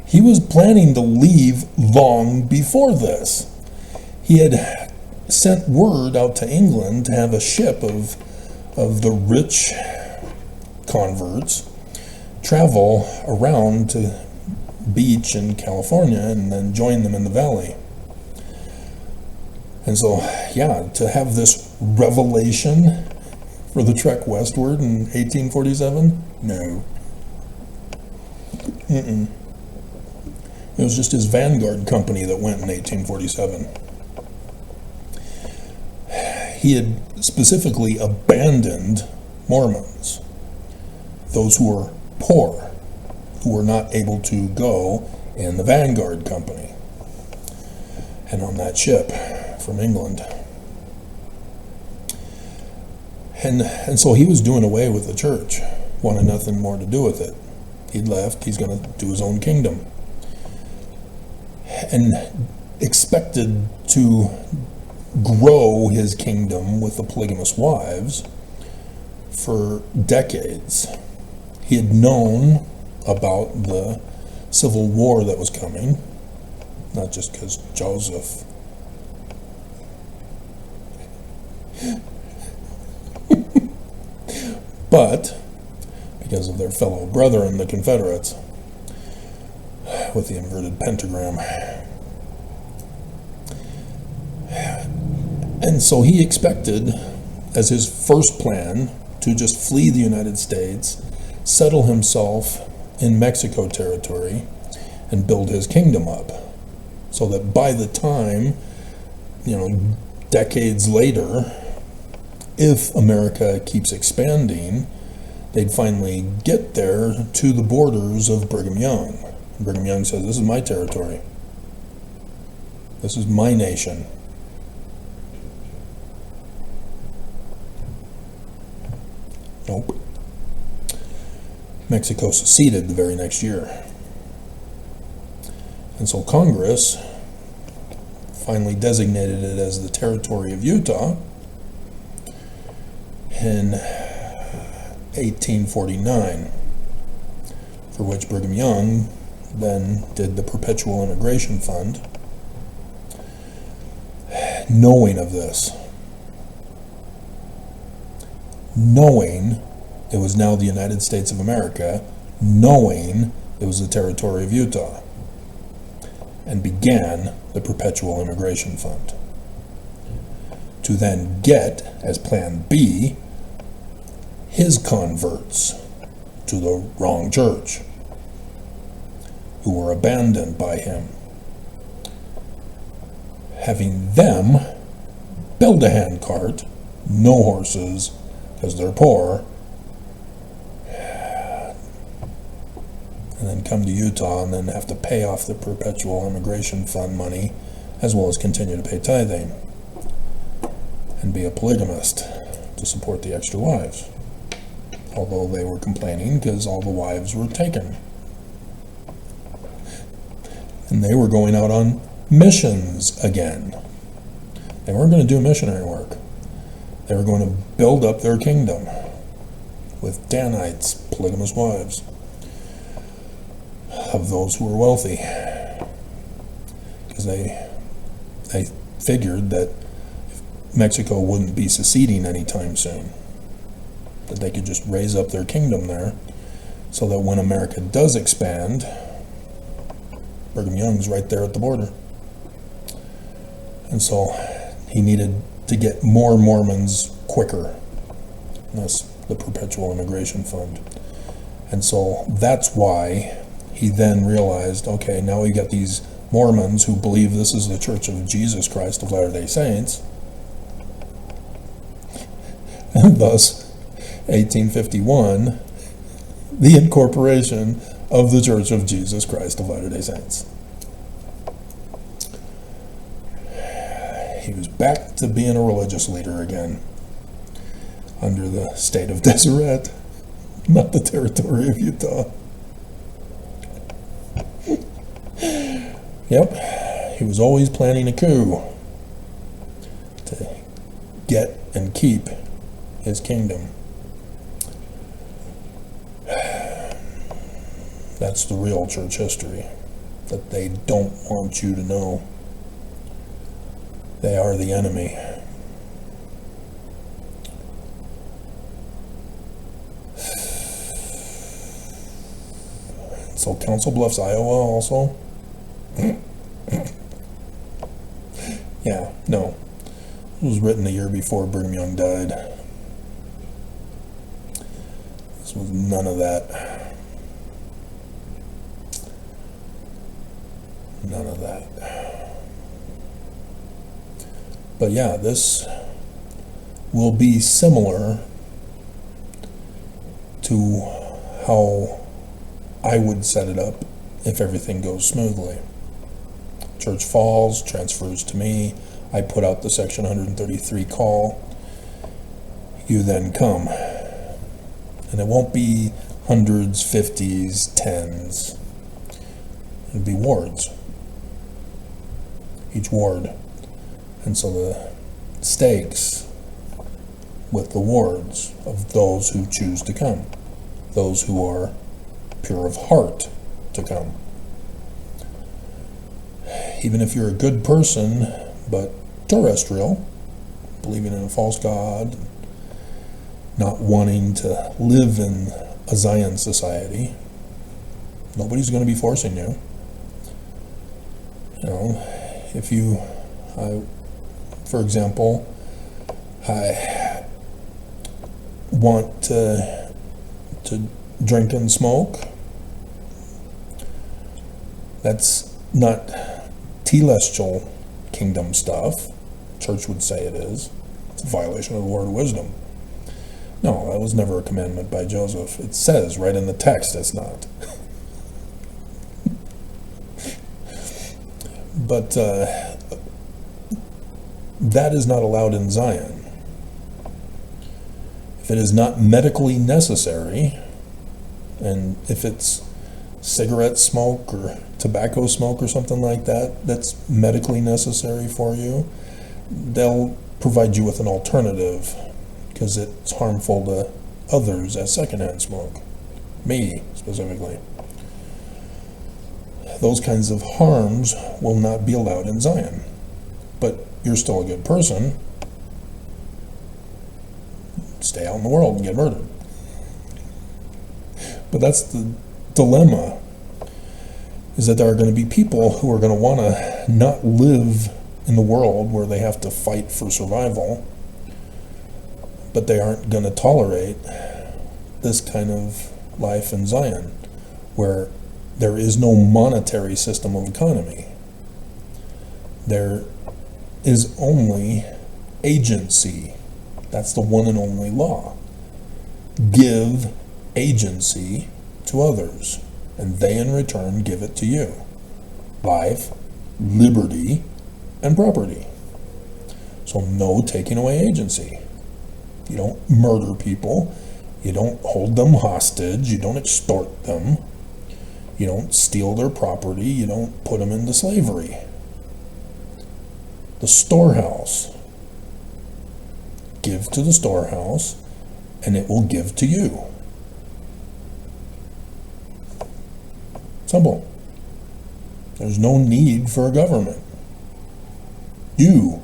He was planning to leave long before this. He had sent word out to England to have a ship of the rich converts travel around to beach in California and then join them in the valley. And so, yeah, to have this revelation for the trek westward in 1847? No. It was just his Vanguard company that went in 1847. He had specifically abandoned Mormons, those who were poor, who were not able to go in the Vanguard company and on that ship from England. And so he was doing away with the church, wanted nothing more to do with it. He'd left, he's going to do his own kingdom. And expected to grow his kingdom with the polygamous wives for decades. He had known about the civil war that was coming, not just because Joseph but because of their fellow brethren, the Confederates, with the inverted pentagram. And so he expected, as his first plan, to just flee the United States, settle himself in Mexico territory, and build his kingdom up. So that by the time, decades later, if America keeps expanding, they'd finally get there to the borders of Brigham Young. Brigham Young says, this is my territory. This is my nation. Nope. Mexico seceded the very next year. And so Congress finally designated it as the territory of Utah in 1849, for which Brigham Young then did the Perpetual Integration Fund. Knowing of this, knowing it was now the United States of America, knowing it was the territory of Utah, and began the Perpetual Integration Fund, to then get, as Plan B, his converts to the wrong church, who were abandoned by him, having them build a handcart, no horses, because they're poor, and then come to Utah and then have to pay off the Perpetual Immigration Fund money, as well as continue to pay tithing, and be a polygamist to support the extra wives, although they were complaining because all the wives were taken. And they were going out on missions again. They weren't going to do missionary work. They were going to build up their kingdom with Danites, polygamous wives, of those who were wealthy. Because they figured that Mexico wouldn't be seceding anytime soon, that they could just raise up their kingdom there, so that when America does expand, Brigham Young's right there at the border. And so he needed to get more Mormons quicker. That's the Perpetual Integration Fund. And so that's why he then realized, okay, now we got these Mormons who believe this is the Church of Jesus Christ of Latter-day Saints. And thus, 1851, the incorporation of the Church of Jesus Christ of Latter-day Saints. He was back to being a religious leader again, under the state of Deseret, not the territory of Utah. Yep, he was always planning a coup to get and keep his kingdom. That's the real church history that they don't want you to know. They are the enemy. So Council Bluffs, Iowa also. Yeah, no. It was written a year before Brigham Young died. This was none of that. None of that. But yeah, this will be similar to how I would set it up if everything goes smoothly. Church falls, transfers to me, I put out the Section 133 call, you then come. And it won't be hundreds, 50s, 10s. It'll be wards. Each ward. And so the stakes with the wards of those who choose to come, those who are pure of heart to come. Even if you're a good person, but terrestrial, believing in a false god, not wanting to live in a Zion society, nobody's going to be forcing you. You know, if you, for example, I want to drink and smoke, that's not telestial kingdom stuff. Church would say it is. It's a violation of the word of wisdom. No, that was never a commandment by Joseph. It says right in the text it's not. But that is not allowed in Zion. If it is not medically necessary, and if it's cigarette smoke or tobacco smoke or something like that that's medically necessary for you, they'll provide you with an alternative because it's harmful to others as secondhand smoke. Me, specifically. Those kinds of harms will not be allowed in Zion. But you're still a good person. Stay out in the world and get murdered. But that's the dilemma, is that there are going to be people who are going to want to not live in the world where they have to fight for survival, but they aren't going to tolerate this kind of life in Zion, where there is no monetary system of economy. There is only agency. That's the one and only law. Give agency to others, and they in return give it to you. Life, liberty, and property. So no taking away agency. You don't murder people. You don't hold them hostage. You don't extort them. You don't steal their property. You don't put them into slavery. The storehouse. Give to the storehouse, and it will give to you. Simple. There's no need for a government. You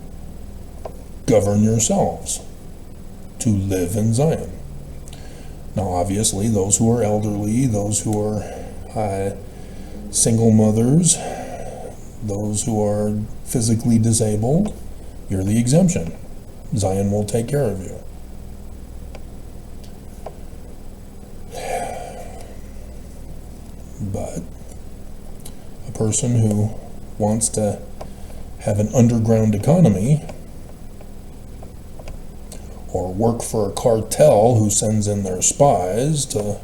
govern yourselves to live in Zion. Now, obviously, those who are elderly, those who are single mothers, those who are physically disabled, you're the exemption. Zion will take care of you. But a person who wants to have an underground economy, or work for a cartel who sends in their spies to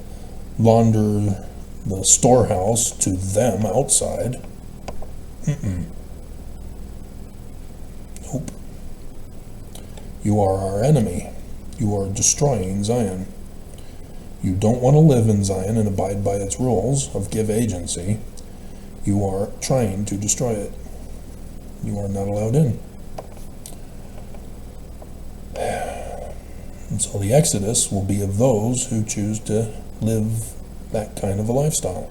launder the storehouse to them outside, nope. You are our enemy. You are destroying Zion. You don't want to live in Zion and abide by its rules of give agency. You are trying to destroy it. You are not allowed in. And so the exodus will be of those who choose to live that kind of a lifestyle.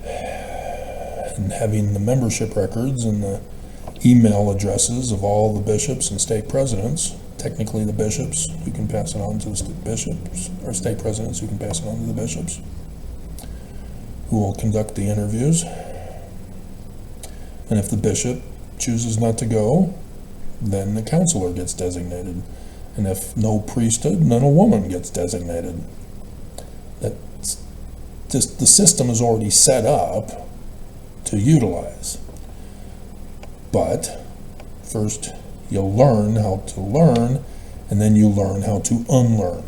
And having the membership records and the email addresses of all the bishops and stake presidents, technically the bishops, you can pass it on to the bishops, or stake presidents, you can pass it on to the bishops, who will conduct the interviews. And if the bishop chooses not to go, then the counselor gets designated. And if no priesthood, then a woman gets designated. That's just, the system is already set up to utilize. But first you'll learn how to learn, and then you learn how to unlearn.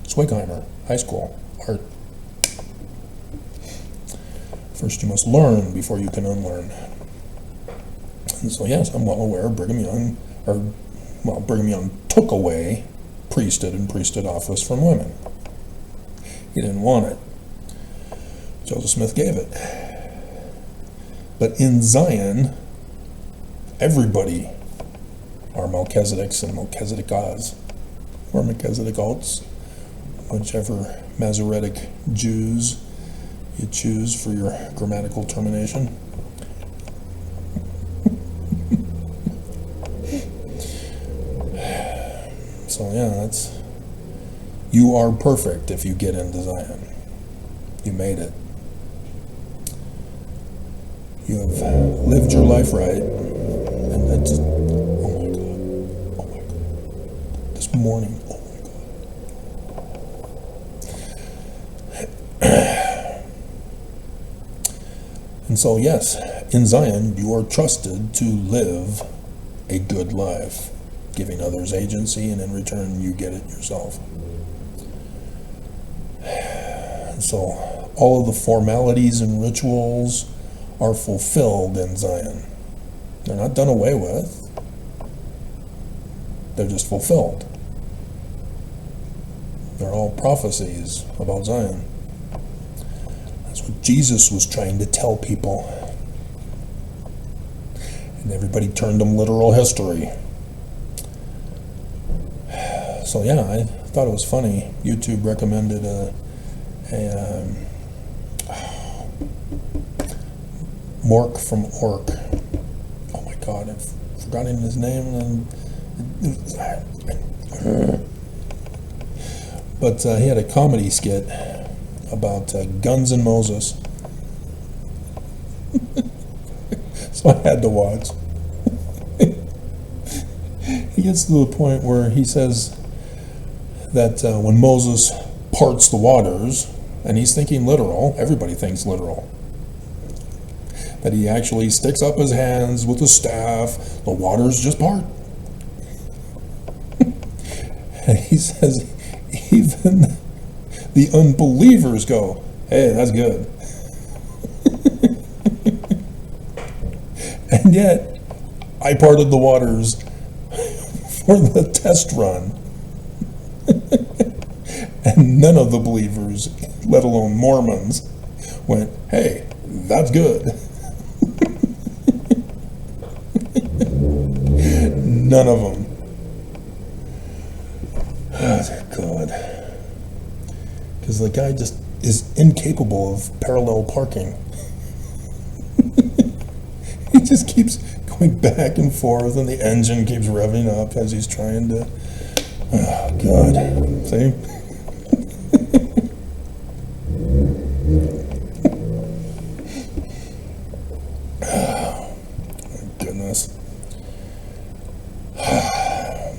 Swigheimer, high school, art. First you must learn before you can unlearn. And so yes, I'm well aware Brigham Young took away priesthood and priesthood office from women. He didn't want it. Joseph Smith gave it. But in Zion, everybody are Melchizedeks and Melchizedekahs, or Melchizedekals, whichever Masoretic Jews you choose for your grammatical termination. So yeah, that's, you are perfect if you get into Zion. You made it. You have lived your life right, and that just, oh my God, this morning, oh my God. And so yes, in Zion, you are trusted to live a good life, giving others agency, and in return you get it yourself. And so all of the formalities and rituals are fulfilled in Zion. They're not done away with. They're just fulfilled. They're all prophecies about Zion. That's what Jesus was trying to tell people. And everybody turned them literal history. So yeah, I thought it was funny. YouTube recommended Mork from Ork. Oh my God, I've forgotten his name. But he had a comedy skit about Guns and Moses. So I had to watch. He gets to the point where he says that when Moses parts the waters, and he's thinking literal, everybody thinks literal, that he actually sticks up his hands with a staff, the waters just part. And he says, even the unbelievers go, hey, that's good. And yet, I parted the waters for the test run. And none of the believers, let alone Mormons, went, hey, that's good. None of them. Oh, God. Because the guy just is incapable of parallel parking. He just keeps going back and forth, and the engine keeps revving up as he's trying to... Oh, God. See? Oh, my goodness.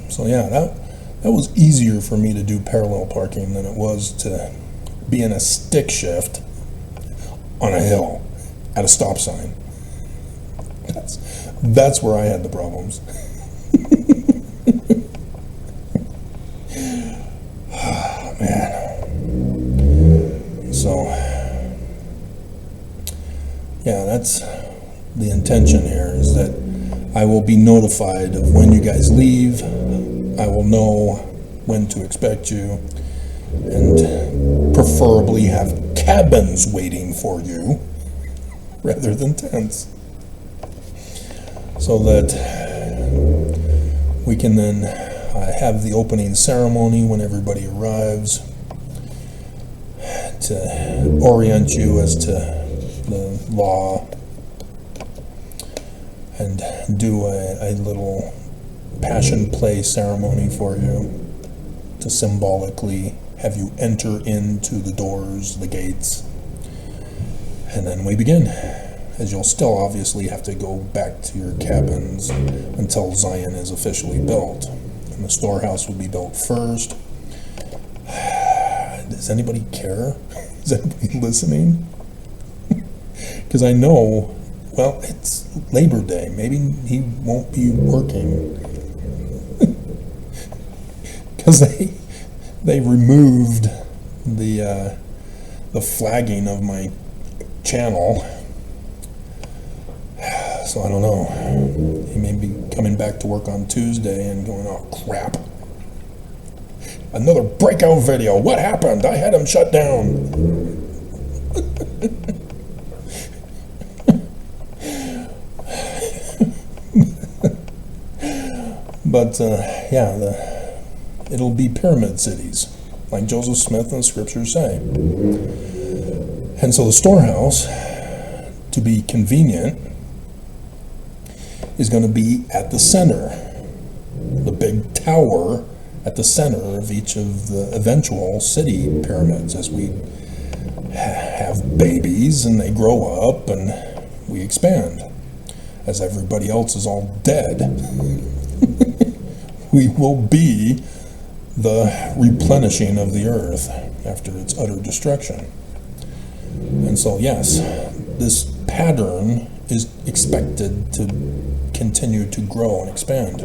So yeah, that was easier for me to do parallel parking than it was to be in a stick shift on a hill at a stop sign. That's where I had the problems. Oh, man. So, yeah, that's the intention here, is that I will be notified of when you guys leave. I will know when to expect you, and preferably have cabins waiting for you rather than tents, so that we can then have the opening ceremony when everybody arrives to orient you as to the law, and do a little passion play ceremony for you to symbolically have you enter into the doors, the gates, and then we begin. As you'll still obviously have to go back to your cabins until Zion is officially built. And the storehouse will be built first. Does anybody care? Is anybody listening? Because I know, well, it's Labor Day. Maybe he won't be working. Because they removed the flagging of my channel. So I don't know. He may be coming back to work on Tuesday and going, oh crap. Another breakout video. What happened? I had him shut down. But yeah, it'll be pyramid cities, like Joseph Smith and the scriptures say. And so the storehouse, to be convenient, is going to be at the center, the big tower at the center of each of the eventual city pyramids, as we have babies and they grow up and we expand. As everybody else is all dead, we will be the replenishing of the earth after its utter destruction. And so yes, this pattern is expected to continue to grow and expand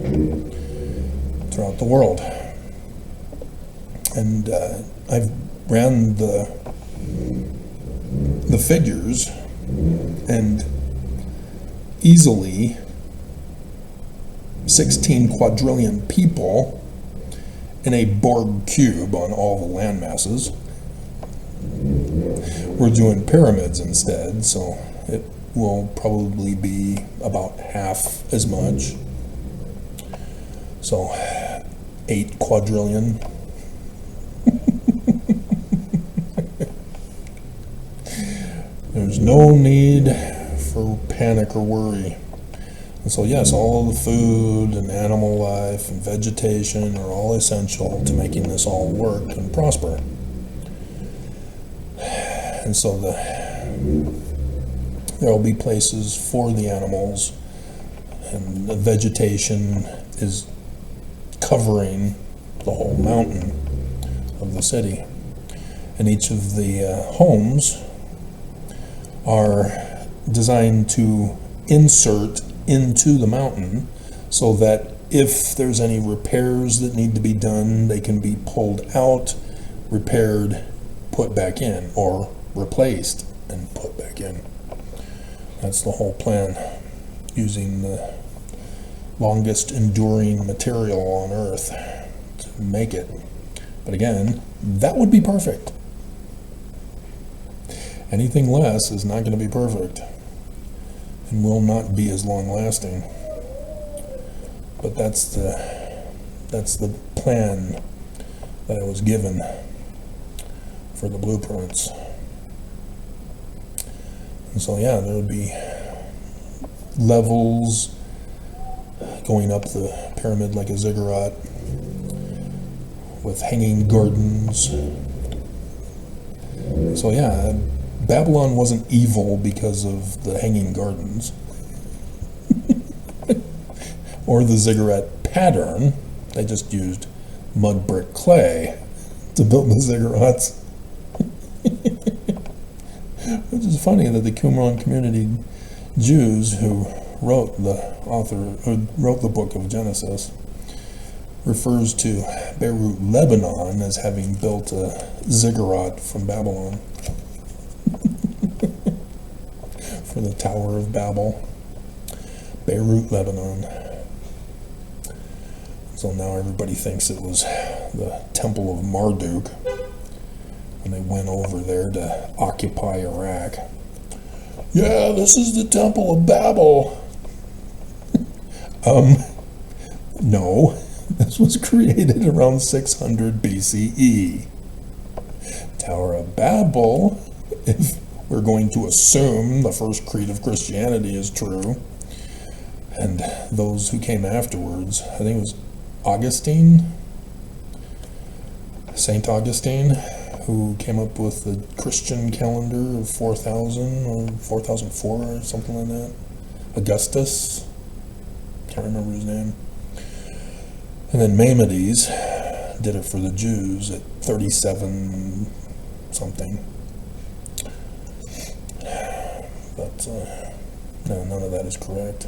throughout the world. And I've ran the figures, and easily 16 quadrillion people in a Borg cube on all the land masses we're doing pyramids instead, so it will probably be about half as much. So 8 quadrillion. There's no need for panic or worry. And so yes, all of the food and animal life and vegetation are all essential to making this all work and prosper. And so there will be places for the animals, and the vegetation is covering the whole mountain of the city. And each of the homes are designed to insert into the mountain so that if there's any repairs that need to be done, they can be pulled out, repaired, put back in, or replaced and put back in. That's the whole plan, using the longest enduring material on Earth to make it. But again, that would be perfect. Anything less is not going to be perfect and will not be as long lasting. But that's the plan that I was given for the blueprints. And so yeah, there would be levels going up the pyramid like a ziggurat with hanging gardens. So yeah, Babylon wasn't evil because of the hanging gardens or the ziggurat pattern. They just used mud brick clay to build the ziggurats. Which is funny that the Qumran community Jews who wrote the book of Genesis refers to Beirut, Lebanon as having built a ziggurat from Babylon for the Tower of Babel. Beirut, Lebanon. So now everybody thinks it was the Temple of Marduk when they went over there to occupy Iraq. Yeah, this is the Temple of Babel. No, this was created around 600 BCE. Tower of Babel, if we're going to assume the first creed of Christianity is true, and those who came afterwards, I think it was St. Augustine, who came up with the Christian calendar of 4000 or 4004 or something like that. Augustus, can't remember his name. And then Maimonides did it for the Jews at 37 something. But no, none of that is correct.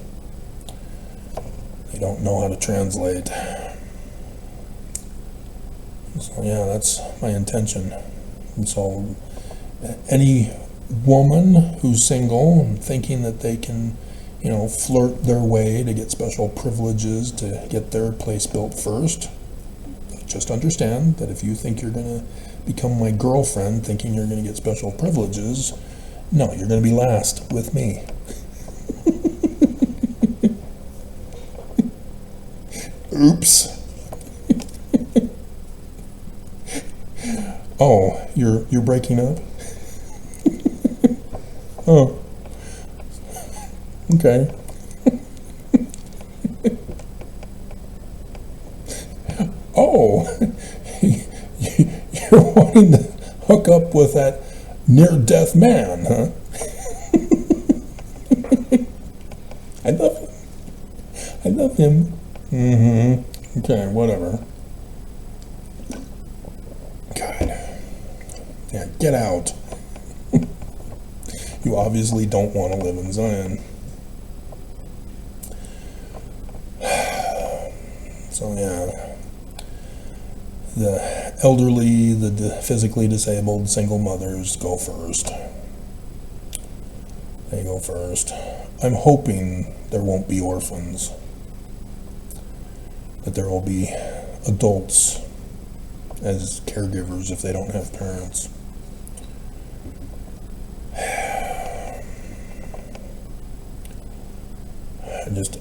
They don't know how to translate. So yeah, that's my intention. And so any woman who's single and thinking that they can, flirt their way to get special privileges to get their place built first, just understand that if you think you're going to become my girlfriend thinking you're going to get special privileges, no, you're going to be last with me. Oops. Oh, you're breaking up? Oh. Okay. Oh, you're wanting to hook up with that near-death man, huh? I love him. Mm-hmm. Okay, whatever. God. Yeah, get out. You obviously don't want to live in Zion. So yeah, the elderly, the physically disabled, single mothers go first. They go first. I'm hoping there won't be orphans, but there will be adults as caregivers if they don't have parents.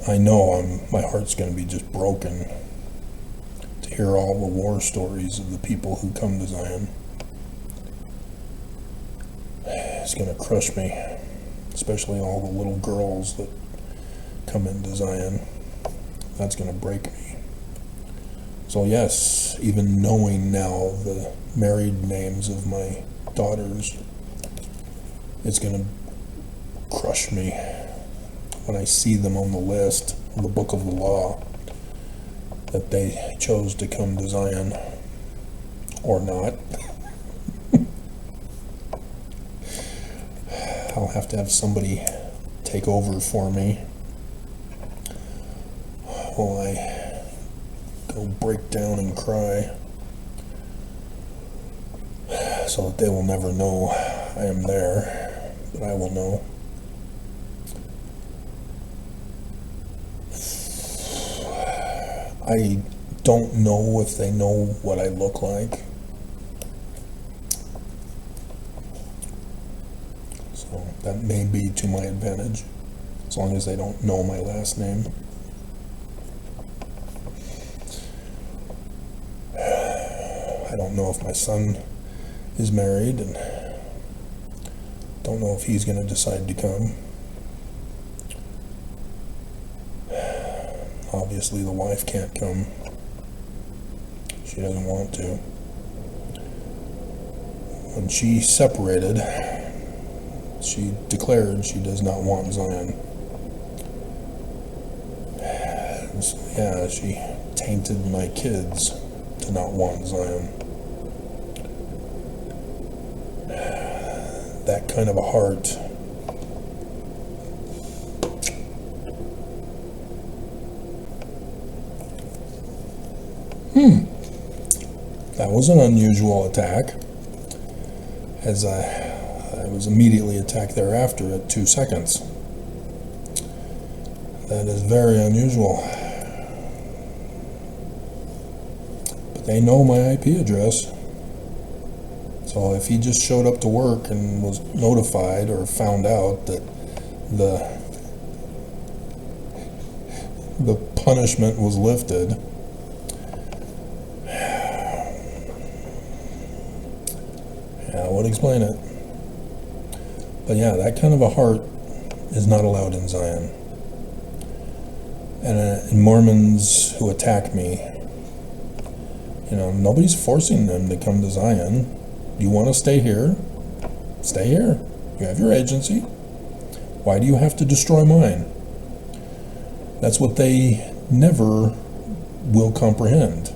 I know my heart's going to be just broken to hear all the war stories of the people who come to Zion. It's going to crush me, especially all the little girls that come into Zion. That's going to break me. So yes, even knowing now the married names of my daughters, it's going to crush me when I see them on the list, in the book of the law, that they chose to come to Zion, or not. I'll have to have somebody take over for me while I go break down and cry, so that they will never know I am there, but I will know. I don't know if they know what I look like. So that may be to my advantage, as long as they don't know my last name. I don't know if my son is married, and don't know if he's going to decide to come. Obviously, the wife can't come. She doesn't want to. When she separated, she declared she does not want Zion. So, yeah, she tainted my kids to not want Zion. That kind of a heart. That was an unusual attack, as I was immediately attacked thereafter at 2 seconds. That is very unusual. But they know my IP address. So if he just showed up to work and was notified or found out that the punishment was lifted, I would explain it. But yeah, that kind of a heart is not allowed in Zion. And Mormons who attack me, nobody's forcing them to come to Zion. You want to stay here? Stay here. You have your agency. Why do you have to destroy mine? That's what they never will comprehend.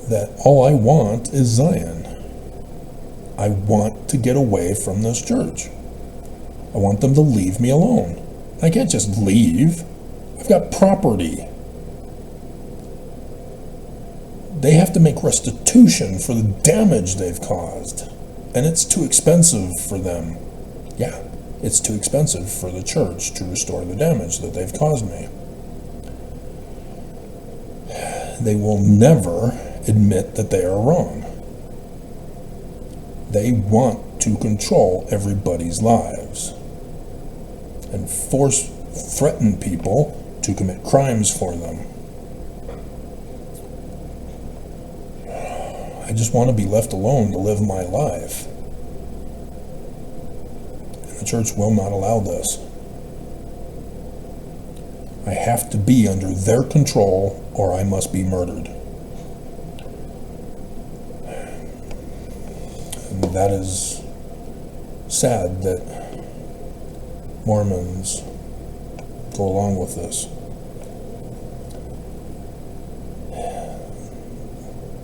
That all I want is Zion. I want to get away from this church. I want them to leave me alone. I can't just leave. I've got property. They have to make restitution for the damage they've caused. And it's too expensive for them. Yeah, it's too expensive for the church to restore the damage that they've caused me. They will never admit that they are wrong. They want to control everybody's lives and threaten people to commit crimes for them. I just want to be left alone to live my life. And the church will not allow this. I have to be under their control, or I must be murdered. And that is sad that Mormons go along with this.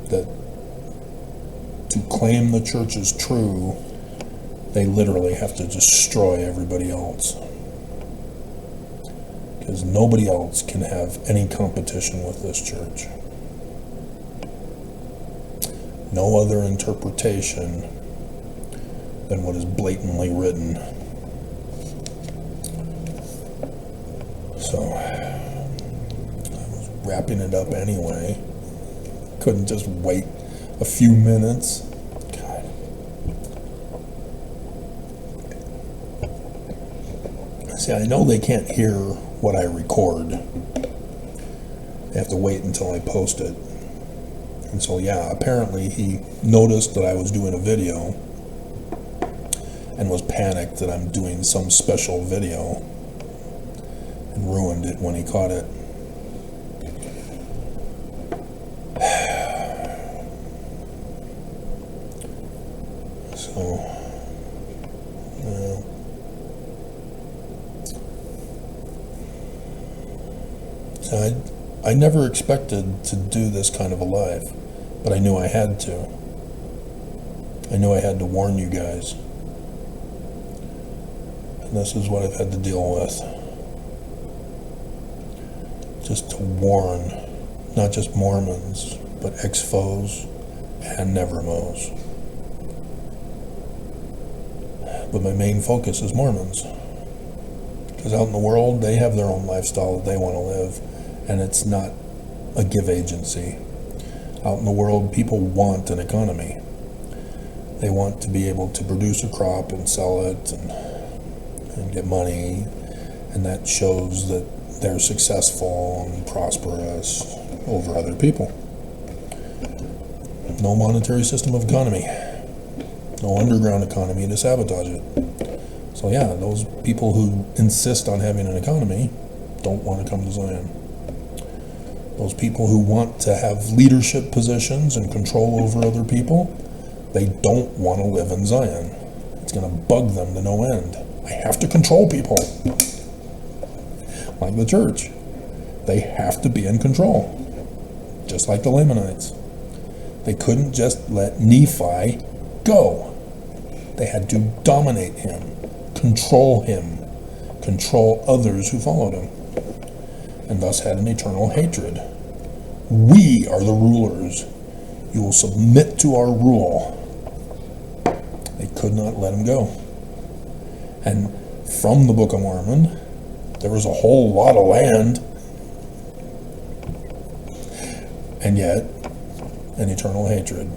That to claim the church is true, they literally have to destroy everybody else. Because nobody else can have any competition with this church. No other interpretation than what is blatantly written. So, I was wrapping it up anyway. Couldn't just wait a few minutes. God. See, I know they can't hear what I record. They have to wait until I post it. And so, yeah, apparently he noticed that I was doing a video and was panicked that I'm doing some special video and ruined it when he caught it. So, I never expected to do this kind of a live, but I knew I had to. I knew I had to warn you guys. And this is what I've had to deal with. Just to warn not just Mormons, but ex-foes and never-mos. But my main focus is Mormons. Because out in the world, they have their own lifestyle that they want to live, and it's not a give agency. Out in the world, people want an economy. They want to be able to produce a crop and sell it and get money, and that shows that they're successful and prosperous over other people. No monetary system of economy. No underground economy to sabotage it. So yeah, those people who insist on having an economy don't want to come to Zion. Those people who want to have leadership positions and control over other people, they don't want to live in Zion. It's going to bug them to no end. I have to control people. Like the church. They have to be in control. Just like the Lamanites. They couldn't just let Nephi go. They had to dominate him, control others who followed him, and thus had an eternal hatred. We are the rulers. You will submit to our rule. They could not let him go. And from the Book of Mormon, there was a whole lot of land, and yet an eternal hatred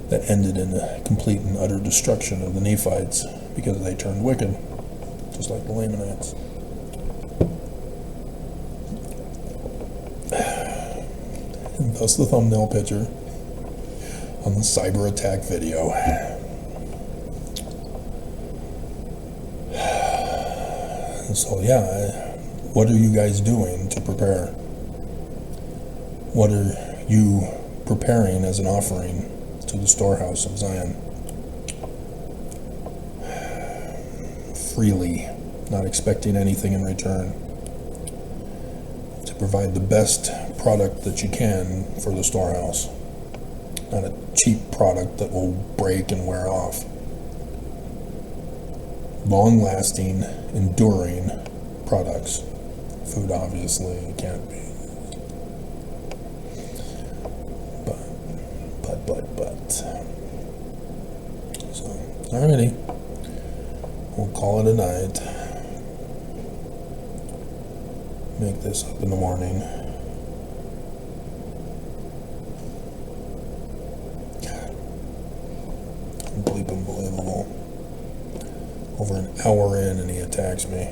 that ended in the complete and utter destruction of the Nephites because they turned wicked, just like the Lamanites. And thus the thumbnail picture on the cyber attack video. So yeah, what are you guys doing to prepare? What are you preparing as an offering to the storehouse of Zion? Freely, not expecting anything in return. To provide the best product that you can for the storehouse. Not a cheap product that will break and wear off. Long-lasting, enduring products. Food, obviously, can't be. But. So, alrighty. We'll call it a night. Make this up in the morning. God. Bleep unbelievable. Over an hour in and he attacks me.